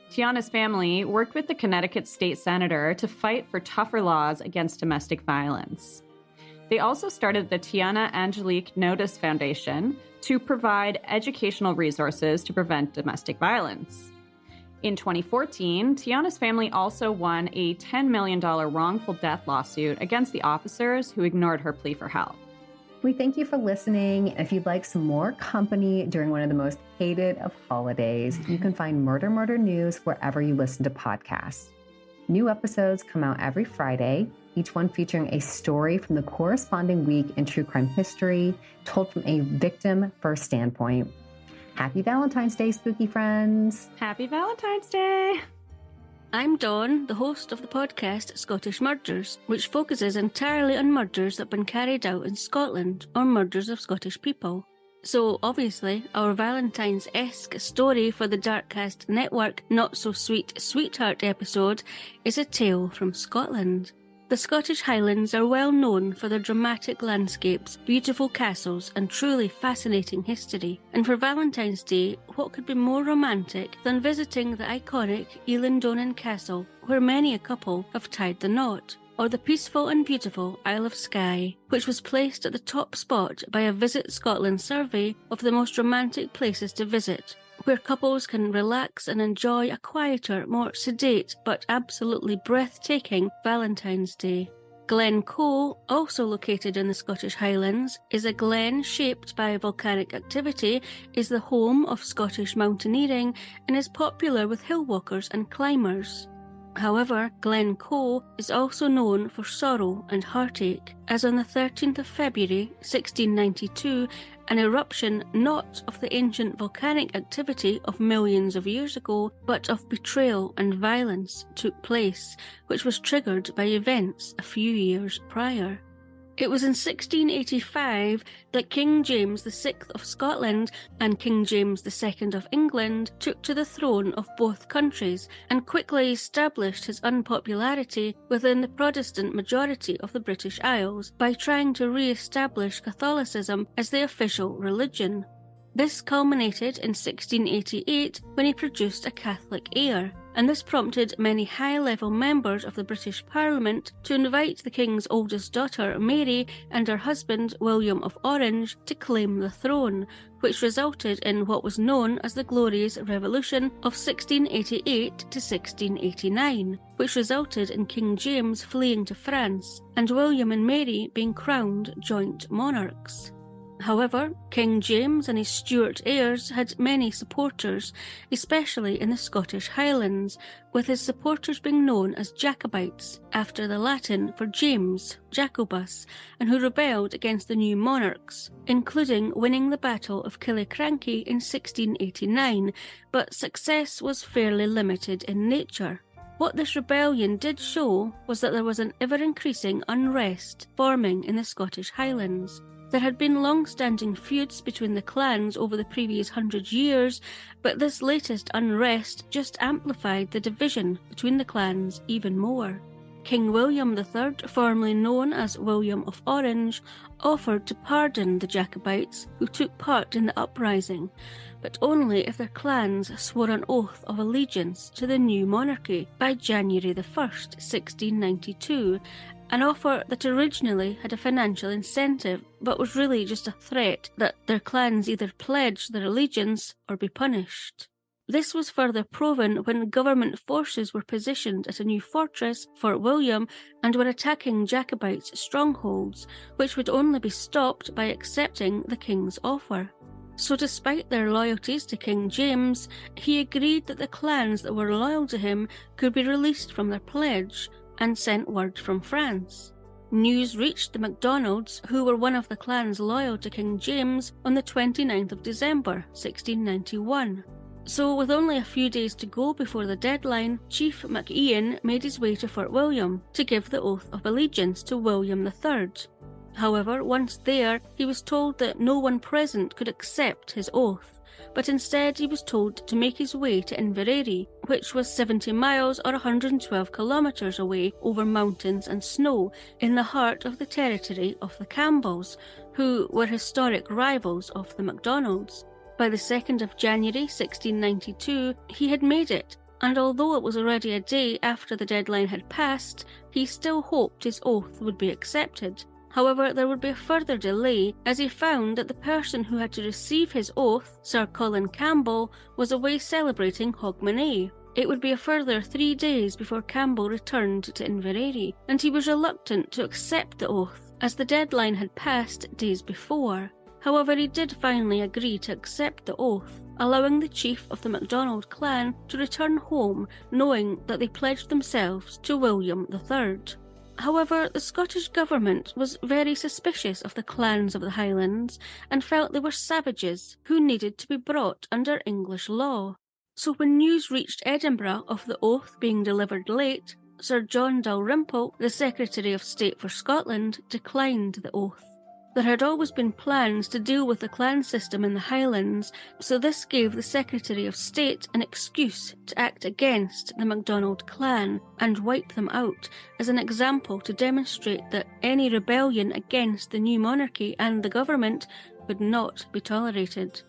Tiana's family worked with the Connecticut state senator to fight for tougher laws against domestic violence. They also started the Tiana Angelique Notice Foundation to provide educational resources to prevent domestic violence. In 2014, Tiana's family also won a $10 million wrongful death lawsuit against the officers who ignored her plea for help. We thank you for listening. If you'd like some more company during one of the most hated of holidays, you can find Murder News wherever you listen to podcasts. New episodes come out every Friday, each one featuring a story from the corresponding week in true crime history, told from a victim-first standpoint. Happy Valentine's Day, spooky friends! Happy Valentine's Day! I'm Dawn, the host of the podcast Scottish Murders, which focuses entirely on murders that have been carried out in Scotland or murders of Scottish people. So, obviously, our Valentine's-esque story for the Darkcast Network Not So Sweet Sweetheart episode is a tale from Scotland. The Scottish Highlands are well known for their dramatic landscapes, beautiful castles, and truly fascinating history. And for Valentine's Day, what could be more romantic than visiting the iconic Elandonan Castle, where many a couple have tied the knot? Or the peaceful and beautiful Isle of Skye, which was placed at the top spot by a Visit Scotland survey of the most romantic places to visit, where couples can relax and enjoy a quieter, more sedate but absolutely breathtaking Valentine's Day. Glencoe, also located in the Scottish Highlands, is a glen shaped by volcanic activity, is the home of Scottish mountaineering, and is popular with hill walkers and climbers. However, Glencoe is also known for sorrow and heartache, as on the 13th of February 1692, an eruption not of the ancient volcanic activity of millions of years ago, but of betrayal and violence took place, which was triggered by events a few years prior. It was in 1685 that King James VI of Scotland and King James II of England took to the throne of both countries and quickly established his unpopularity within the Protestant majority of the British Isles by trying to re-establish Catholicism as the official religion. This culminated in 1688 when he produced a Catholic heir, and this prompted many high-level members of the British Parliament to invite the King's oldest daughter, Mary, and her husband, William of Orange, to claim the throne, which resulted in what was known as the Glorious Revolution of 1688 to 1689, which resulted in King James fleeing to France, and William and Mary being crowned joint monarchs. However, King James and his Stuart heirs had many supporters, especially in the Scottish Highlands, with his supporters being known as Jacobites, after the Latin for James, Jacobus, and who rebelled against the new monarchs, including winning the Battle of Killiecrankie in 1689, but success was fairly limited in nature. What this rebellion did show was that there was an ever-increasing unrest forming in the Scottish Highlands. There had been long-standing feuds between the clans over the previous 100 years, but this latest unrest just amplified the division between the clans even more. King William III, formerly known as William of Orange, offered to pardon the Jacobites who took part in the uprising, but only if their clans swore an oath of allegiance to the new monarchy by January 1st, 1692, an offer that originally had a financial incentive but was really just a threat that their clans either pledge their allegiance or be punished. This was further proven when government forces were positioned at a new fortress, Fort William, and were attacking Jacobites' strongholds, which would only be stopped by accepting the king's offer. So despite their loyalties to King James, he agreed that the clans that were loyal to him could be released from their pledge, and sent word from France. News reached the MacDonalds, who were one of the clans loyal to King James, on the 29th of December, 1691. So with only a few days to go before the deadline, Chief MacIan made his way to Fort William to give the oath of allegiance to William III. However, once there, he was told that no one present could accept his oath, but instead he was told to make his way to Inverary, which was 70 miles or 112 kilometres away over mountains and snow in the heart of the territory of the Campbells, who were historic rivals of the MacDonalds. By the 2nd of January 1692, he had made it, and although it was already a day after the deadline had passed, he still hoped his oath would be accepted. However, there would be a further delay, as he found that the person who had to receive his oath, Sir Colin Campbell, was away celebrating Hogmanay. It would be a further 3 days before Campbell returned to Inverary, and he was reluctant to accept the oath, as the deadline had passed days before. However, he did finally agree to accept the oath, allowing the chief of the MacDonald clan to return home, knowing that they pledged themselves to William III. However, the Scottish government was very suspicious of the clans of the Highlands and felt they were savages who needed to be brought under English law. So when news reached Edinburgh of the oath being delivered late, Sir John Dalrymple, the Secretary of State for Scotland, declined the oath. There had always been plans to deal with the clan system in the Highlands, so this gave the Secretary of State an excuse to act against the MacDonald clan and wipe them out as an example to demonstrate that any rebellion against the new monarchy and the government would not be tolerated.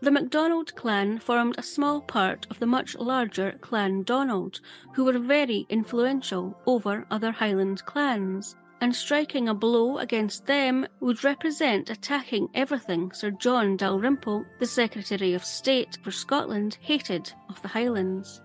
The MacDonald clan formed a small part of the much larger Clan Donald, who were very influential over other Highland clans, and striking a blow against them would represent attacking everything Sir John Dalrymple, the Secretary of State for Scotland, hated of the Highlands.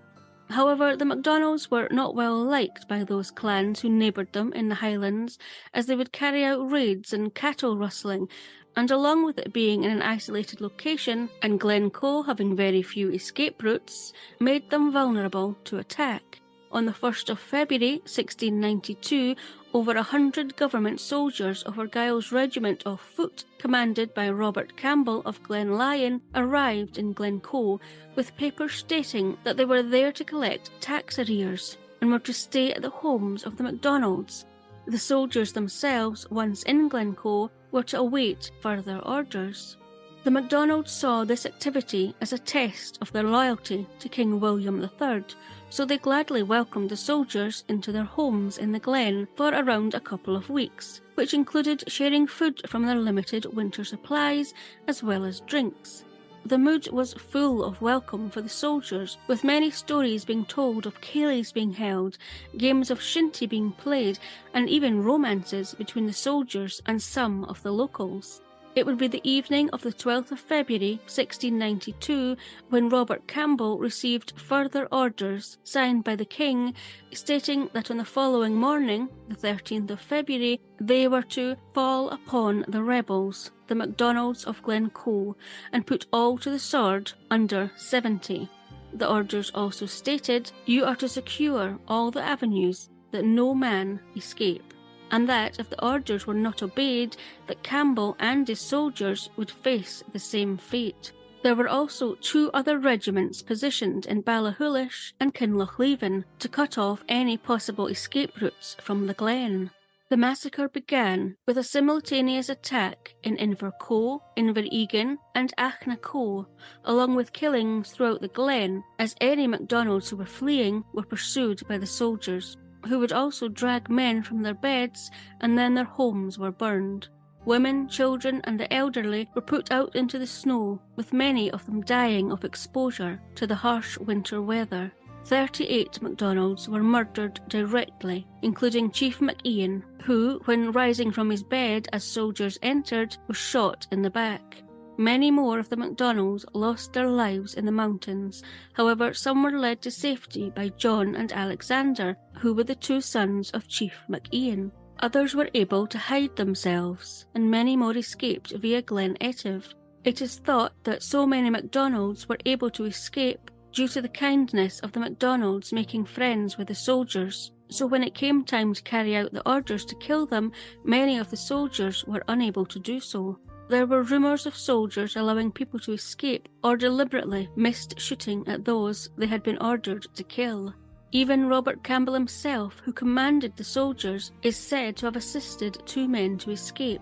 However, the MacDonalds were not well liked by those clans who neighboured them in the Highlands, as they would carry out raids and cattle rustling, and along with it being in an isolated location, and Glencoe having very few escape routes, made them vulnerable to attack. On the 1st of February 1692, over 100 government soldiers of Argyll's regiment of foot, commanded by Robert Campbell of Glenlyon, arrived in Glencoe with papers stating that they were there to collect tax arrears and were to stay at the homes of the MacDonalds. The soldiers themselves, once in Glencoe, were to await further orders. The MacDonalds saw this activity as a test of their loyalty to King William III, so they gladly welcomed the soldiers into their homes in the Glen for around a couple of weeks, which included sharing food from their limited winter supplies as well as drinks. The mood was full of welcome for the soldiers, with many stories being told of ceilidhs being held, games of shinty being played, and even romances between the soldiers and some of the locals. It would be the evening of the 12th of February 1692 when Robert Campbell received further orders signed by the King stating that on the following morning, the 13th of February, they were to fall upon the rebels, the MacDonalds of Glencoe, and put all to the sword under 70. The orders also stated, "You are to secure all the avenues, that no man escape," and that if the orders were not obeyed, that Campbell and his soldiers would face the same fate. There were also 2 other regiments positioned in Ballachulish and Kinlochleven to cut off any possible escape routes from the Glen. The massacre began with a simultaneous attack in Invercoe, Inveregan and Achnacoe, along with killings throughout the Glen, as any MacDonalds who were fleeing were pursued by the soldiers. who would also drag men from their beds, and then their homes were burned. Women, children, and the elderly were put out into the snow, with many of them dying of exposure to the harsh winter weather. 38 MacDonalds were murdered directly, including Chief McIan, who, when rising from his bed as soldiers entered, was shot in the back. Many more of the MacDonalds lost their lives in the mountains. However, some were led to safety by John and Alexander, who were the two sons of Chief McIan. Others were able to hide themselves, and many more escaped via Glen Etive. It is thought that so many MacDonalds were able to escape due to the kindness of the MacDonalds making friends with the soldiers. So when it came time to carry out the orders to kill them, many of the soldiers were unable to do so. There were rumours of soldiers allowing people to escape or deliberately missed shooting at those they had been ordered to kill. Even Robert Campbell himself, who commanded the soldiers, is said to have assisted 2 men to escape.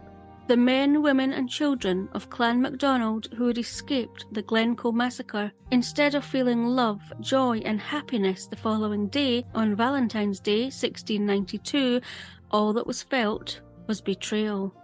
The men, women and children of Clan MacDonald who had escaped the Glencoe massacre, instead of feeling love, joy and happiness the following day, on Valentine's Day 1692, all that was felt was betrayal.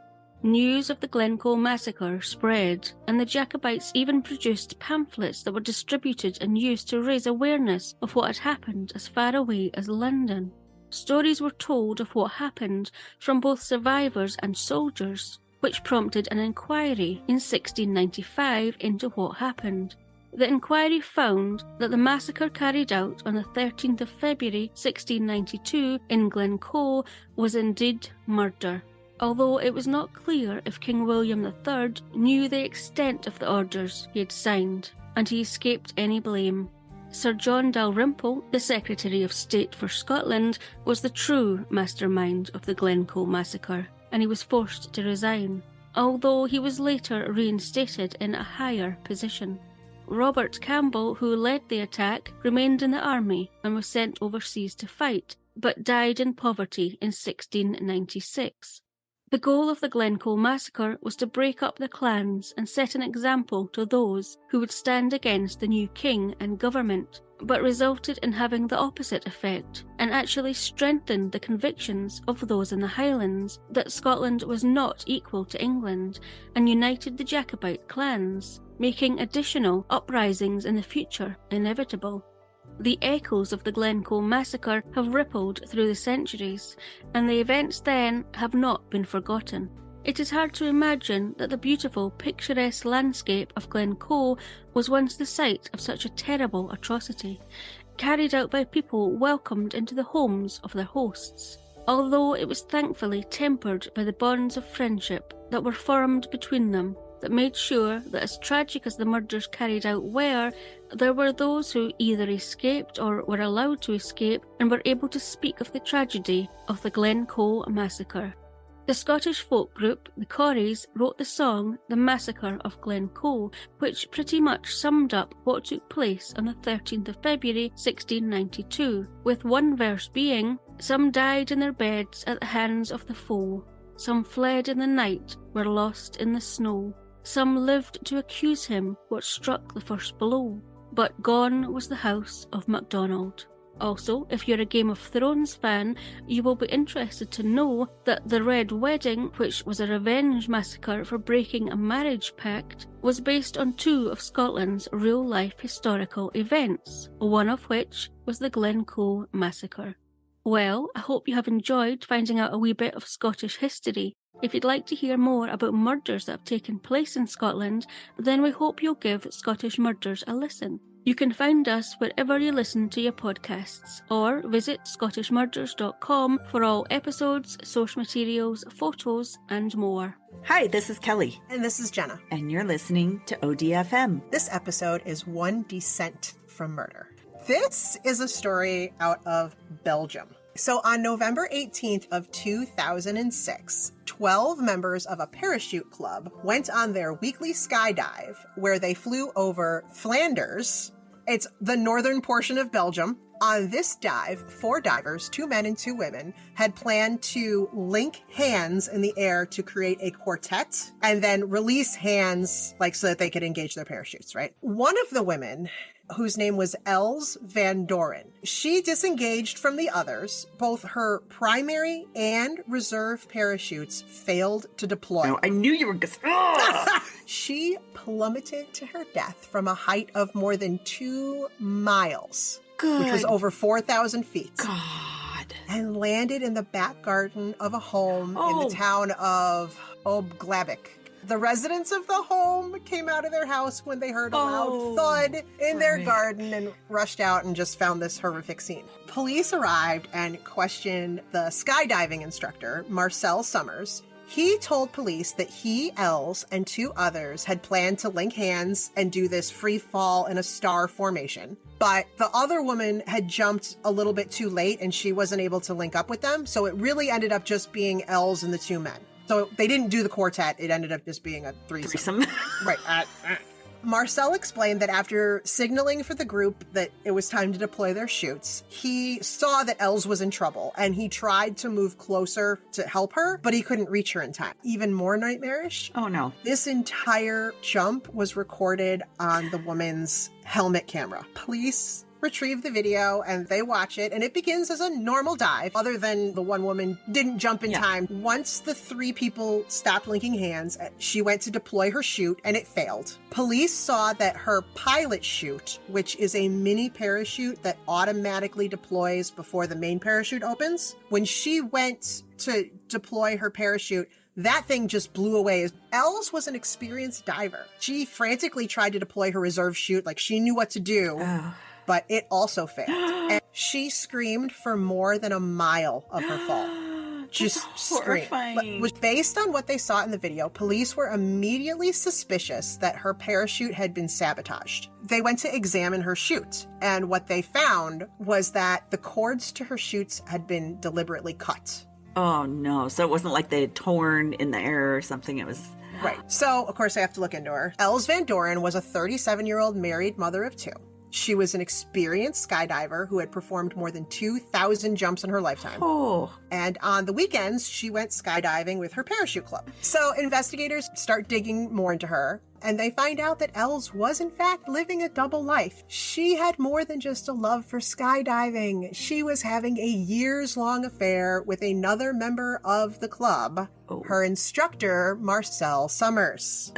News of the Glencoe massacre spread, and the Jacobites even produced pamphlets that were distributed and used to raise awareness of what had happened as far away as London. Stories were told of what happened from both survivors and soldiers, which prompted an inquiry in 1695 into what happened. The inquiry found that the massacre carried out on the 13th of February 1692 in Glencoe was indeed murder, although it was not clear if King William III knew the extent of the orders he had signed, and he escaped any blame. Sir John Dalrymple, the Secretary of State for Scotland, was the true mastermind of the Glencoe massacre, and he was forced to resign, although he was later reinstated in a higher position. Robert Campbell, who led the attack, remained in the army and was sent overseas to fight, but died in poverty in 1696. The goal of the Glencoe massacre was to break up the clans and set an example to those who would stand against the new king and government, but resulted in having the opposite effect and actually strengthened the convictions of those in the Highlands that Scotland was not equal to England, and united the Jacobite clans, making additional uprisings in the future inevitable. The echoes of the Glencoe massacre have rippled through the centuries, and the events then have not been forgotten. It is hard to imagine that the beautiful, picturesque landscape of Glencoe was once the site of such a terrible atrocity, carried out by people welcomed into the homes of their hosts, although it was thankfully tempered by the bonds of friendship that were formed between them, that made sure that, as tragic as the murders carried out were, there were those who either escaped or were allowed to escape and were able to speak of the tragedy of the Glencoe massacre. The Scottish folk group, the Corries, wrote the song The Massacre of Glencoe, which pretty much summed up what took place on the 13th of February 1692, with one verse being, "Some died in their beds at the hands of the foe, some fled in the night, were lost in the snow. Some lived to accuse him what struck the first blow, but gone was the house of MacDonald." Also, if you're a Game of Thrones fan, you will be interested to know that the Red Wedding, which was a revenge massacre for breaking a marriage pact, was based on 2 of Scotland's real-life historical events, one of which was the Glencoe massacre. Well, I hope you have enjoyed finding out a wee bit of Scottish history. If you'd like to hear more about murders that have taken place in Scotland, then we hope you'll give Scottish Murders a listen. You can find us wherever you listen to your podcasts, or visit scottishmurders.com for all episodes, source materials, photos, and more. Hi, this is Kelly. And this is Jenna. And you're listening to ODFM. This episode is One Descent from Murder. This is a story out of Belgium. So on November 18th of 2006, 12 members of a parachute club went on their weekly skydive where they flew over Flanders. It's the northern portion of Belgium. On this dive, 4 divers, 2 men and 2 women, had planned to link hands in the air to create a quartet and then release hands so that they could engage their parachutes, right? One of the women whose name was Els Van Doren. She disengaged from the others. Both her primary and reserve parachutes failed to deploy. No, I knew you were going She plummeted to her death from a height of more than 2 miles, which was over 4,000 feet. God. And landed in the back garden of a home in the town of Oglabik. The residents of the home came out of their house when they heard a loud thud in their garden and rushed out and just found this horrific scene. Police arrived and questioned the skydiving instructor, Marcel Summers. He told police that he, Els, and 2 others had planned to link hands and do this free fall in a star formation. But the other woman had jumped a little bit too late and she wasn't able to link up with them. So it really ended up just being Els and the 2 men. So they didn't do the quartet. It ended up just being a threesome. Right. Marcel explained that after signaling for the group that it was time to deploy their chutes, he saw that Els was in trouble and he tried to move closer to help her, but he couldn't reach her in time. Even more nightmarish. Oh no. This entire jump was recorded on the woman's helmet camera. Police retrieve the video and they watch it, and it begins as a normal dive, other than the one woman didn't jump in time. Once the 3 people stopped linking hands, she went to deploy her chute and it failed. Police saw that her pilot chute, which is a mini parachute that automatically deploys before the main parachute opens, when she went to deploy her parachute, that thing just blew away. Els was an experienced diver. She frantically tried to deploy her reserve chute, like she knew what to do. But it also failed. And she screamed for more than a mile of her fall. Just screamed. But based on what they saw in the video, police were immediately suspicious that her parachute had been sabotaged. They went to examine her chute, and what they found was that the cords to her chutes had been deliberately cut. Oh no. So it wasn't like they had torn in the air or something. It was... Right. So, of course, I have to look into her. Els Van Doren was a 37-year-old married mother of 2. She was an experienced skydiver who had performed more than 2,000 jumps in her lifetime. And on the weekends, she went skydiving with her parachute club. So investigators start digging more into her, and they find out that Els was in fact living a double life. She had more than just a love for skydiving. She was having a years-long affair with another member of the club, her instructor, Marcel Summers.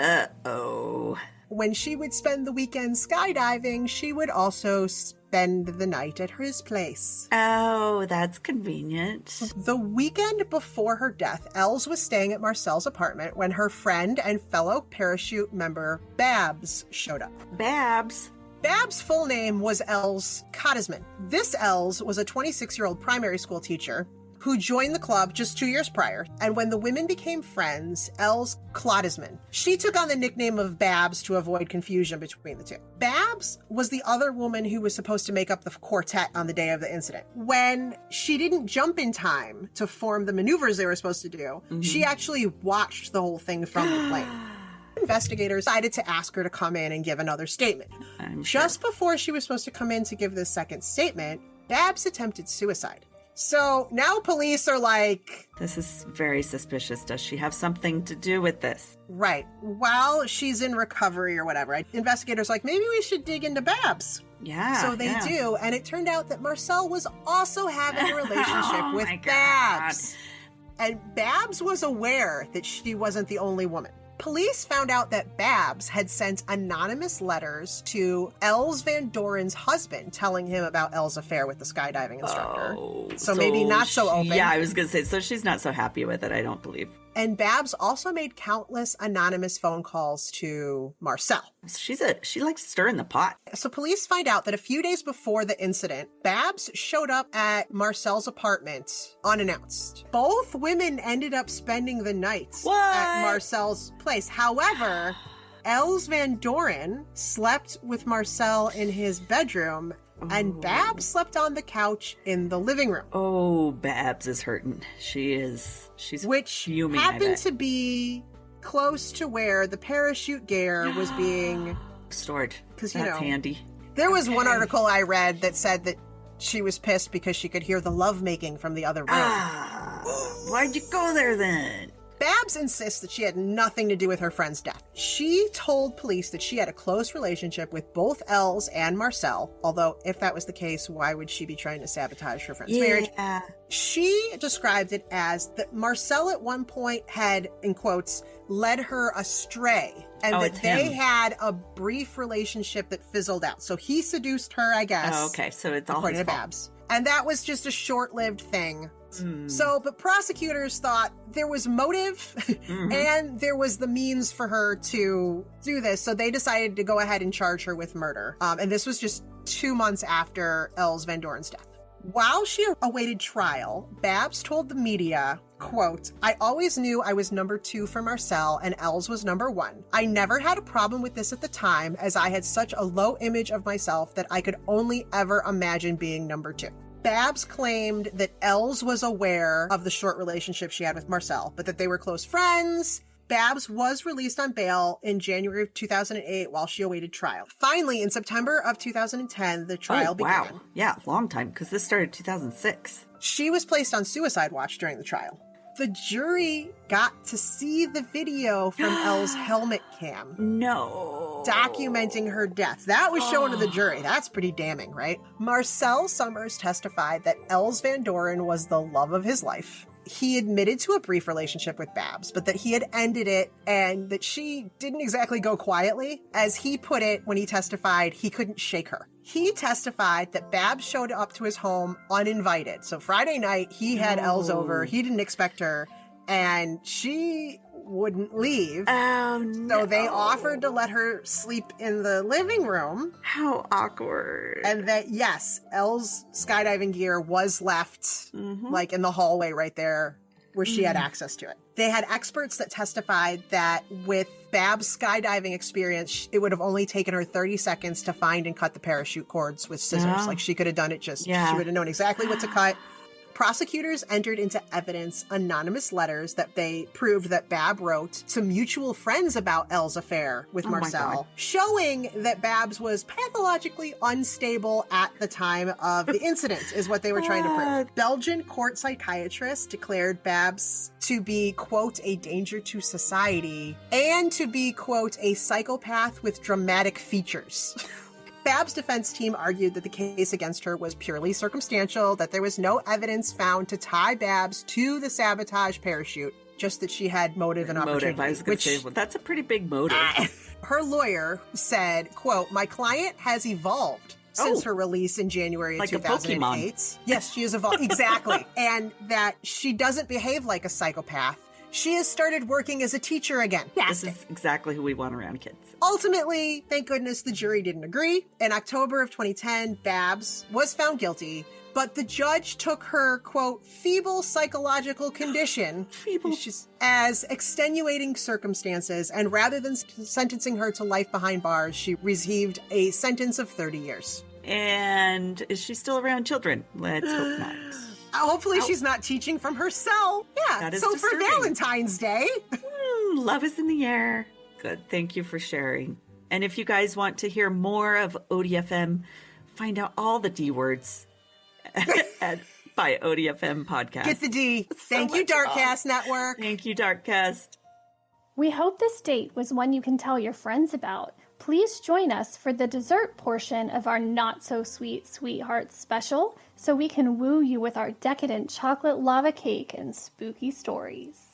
When she would spend the weekend skydiving, she would also spend the night at his place. Oh, that's convenient. The weekend before her death, Els was staying at Marcel's apartment when her friend and fellow parachute member Babs showed up. Babs? Babs' full name was Els Cottisman. This Els was a 26-year-old primary school teacher who joined the club just 2 years prior. And when the women became friends, Els Clottisman, she took on the nickname of Babs to avoid confusion between the 2. Babs was the other woman who was supposed to make up the quartet on the day of the incident. When she didn't jump in time to form the maneuvers they were supposed to do, she actually watched the whole thing from the plane. Investigators decided to ask her to come in and give another statement. Just before she was supposed to come in to give this second statement, Babs attempted suicide. So now police are like... This is very suspicious. Does she have something to do with this? Right. While she's in recovery or whatever, investigators are like, maybe we should dig into Babs. Yeah. So they do. And it turned out that Marcel was also having a relationship with Babs. And Babs was aware that she wasn't the only woman. Police found out that Babs had sent anonymous letters to Els Van Doren's husband telling him about Els' affair with the skydiving instructor. So maybe not so open. Yeah, I was going to say, so she's not so happy with it, I don't believe. And Babs also made countless anonymous phone calls to Marcel. She likes stirring the pot. So police find out that a few days before the incident, Babs showed up at Marcel's apartment unannounced. Both women ended up spending the night at Marcel's place. However, Els Van Doren slept with Marcel in his bedroom, and Babs slept on the couch in the living room. Oh, Babs is hurting. She's fuming. Happened to be close to where the parachute gear was being stored. Because that's handy. There was one article I read that said that she was pissed because she could hear the lovemaking from the other room. Why'd you go there then? Babs insists that she had nothing to do with her friend's death. She told police that she had a close relationship with both Els and Marcel, although if that was the case, why would she be trying to sabotage her friend's marriage? She described it as that Marcel at one point had, in quotes, led her astray, and that they had a brief relationship that fizzled out. So he seduced her, I guess. Oh, okay, so it's all according his to fault. Babs. And that was just a short-lived thing. So, but prosecutors thought there was motive and there was the means for her to do this. So they decided to go ahead and charge her with murder. And this was just 2 months after Els Van Doren's death. While she awaited trial, Babs told the media, quote, "I always knew I was number 2 for Marcel and Els was number 1. I never had a problem with this at the time, as I had such a low image of myself that I could only ever imagine being number 2. Babs claimed that Els was aware of the short relationship she had with Marcel, but that they were close friends. Babs was released on bail in January of 2008 while she awaited trial. Finally, in September of 2010, the trial began. Wow. Yeah, long time, because this started 2006. She was placed on suicide watch during the trial. The jury got to see the video from Elle's helmet cam. No. Documenting her death. That was shown to the jury. That's pretty damning, right? Marcel Summers testified that Els Van Doren was the love of his life. He admitted to a brief relationship with Babs, but that he had ended it and that she didn't exactly go quietly. As he put it when he testified, he couldn't shake her. He testified that Babs showed up to his home uninvited. So Friday night, he had Els over. He didn't expect her, and she wouldn't leave. Oh, no. So they offered to let her sleep in the living room. How awkward. And that, yes, Elle's skydiving gear was left like in the hallway right there where she had access to it. They had experts that testified that with Babs' skydiving experience, it would have only taken her 30 seconds to find and cut the parachute cords with scissors. Yeah. Like she could have done it she would have known exactly what to cut. Prosecutors entered into evidence anonymous letters that they proved that Bab wrote to mutual friends about Elle's affair with Marcel, showing that Babs was pathologically unstable at the time of the incident, is what they were trying to prove. Belgian court psychiatrists declared Babs to be, quote, a danger to society and to be, quote, a psychopath with dramatic features. Babs' defense team argued that the case against her was purely circumstantial, that there was no evidence found to tie Babs to the sabotage parachute, just that she had motive and opportunity. I was going to say, well, that's a pretty big motive. Her lawyer said, quote, "My client has evolved since her release in January of like 2008. A Pokemon. Yes, she has evolved. Exactly. And that she doesn't behave like a psychopath. She has started working as a teacher again." This is exactly who we want around kids. Ultimately, thank goodness the jury didn't agree. In October of 2010, Babs was found guilty, but the judge took her, quote, feeble psychological condition as extenuating circumstances, and rather than sentencing her to life behind bars, she received a sentence of 30 years. And is she still around children? Let's hope not. Hopefully she's not teaching from her cell. Yeah, That is so disturbing. for Valentine's Day. Love is in the air. Good. Thank you for sharing. And if you guys want to hear more of ODFM, find out all the D words by ODFM Podcast. Get the D. Thank you, Darkcast Network. Thank you, Darkcast. We hope this date was one you can tell your friends about. Please join us for the dessert portion of our Not So Sweet Sweethearts special so we can woo you with our decadent chocolate lava cake and spooky stories.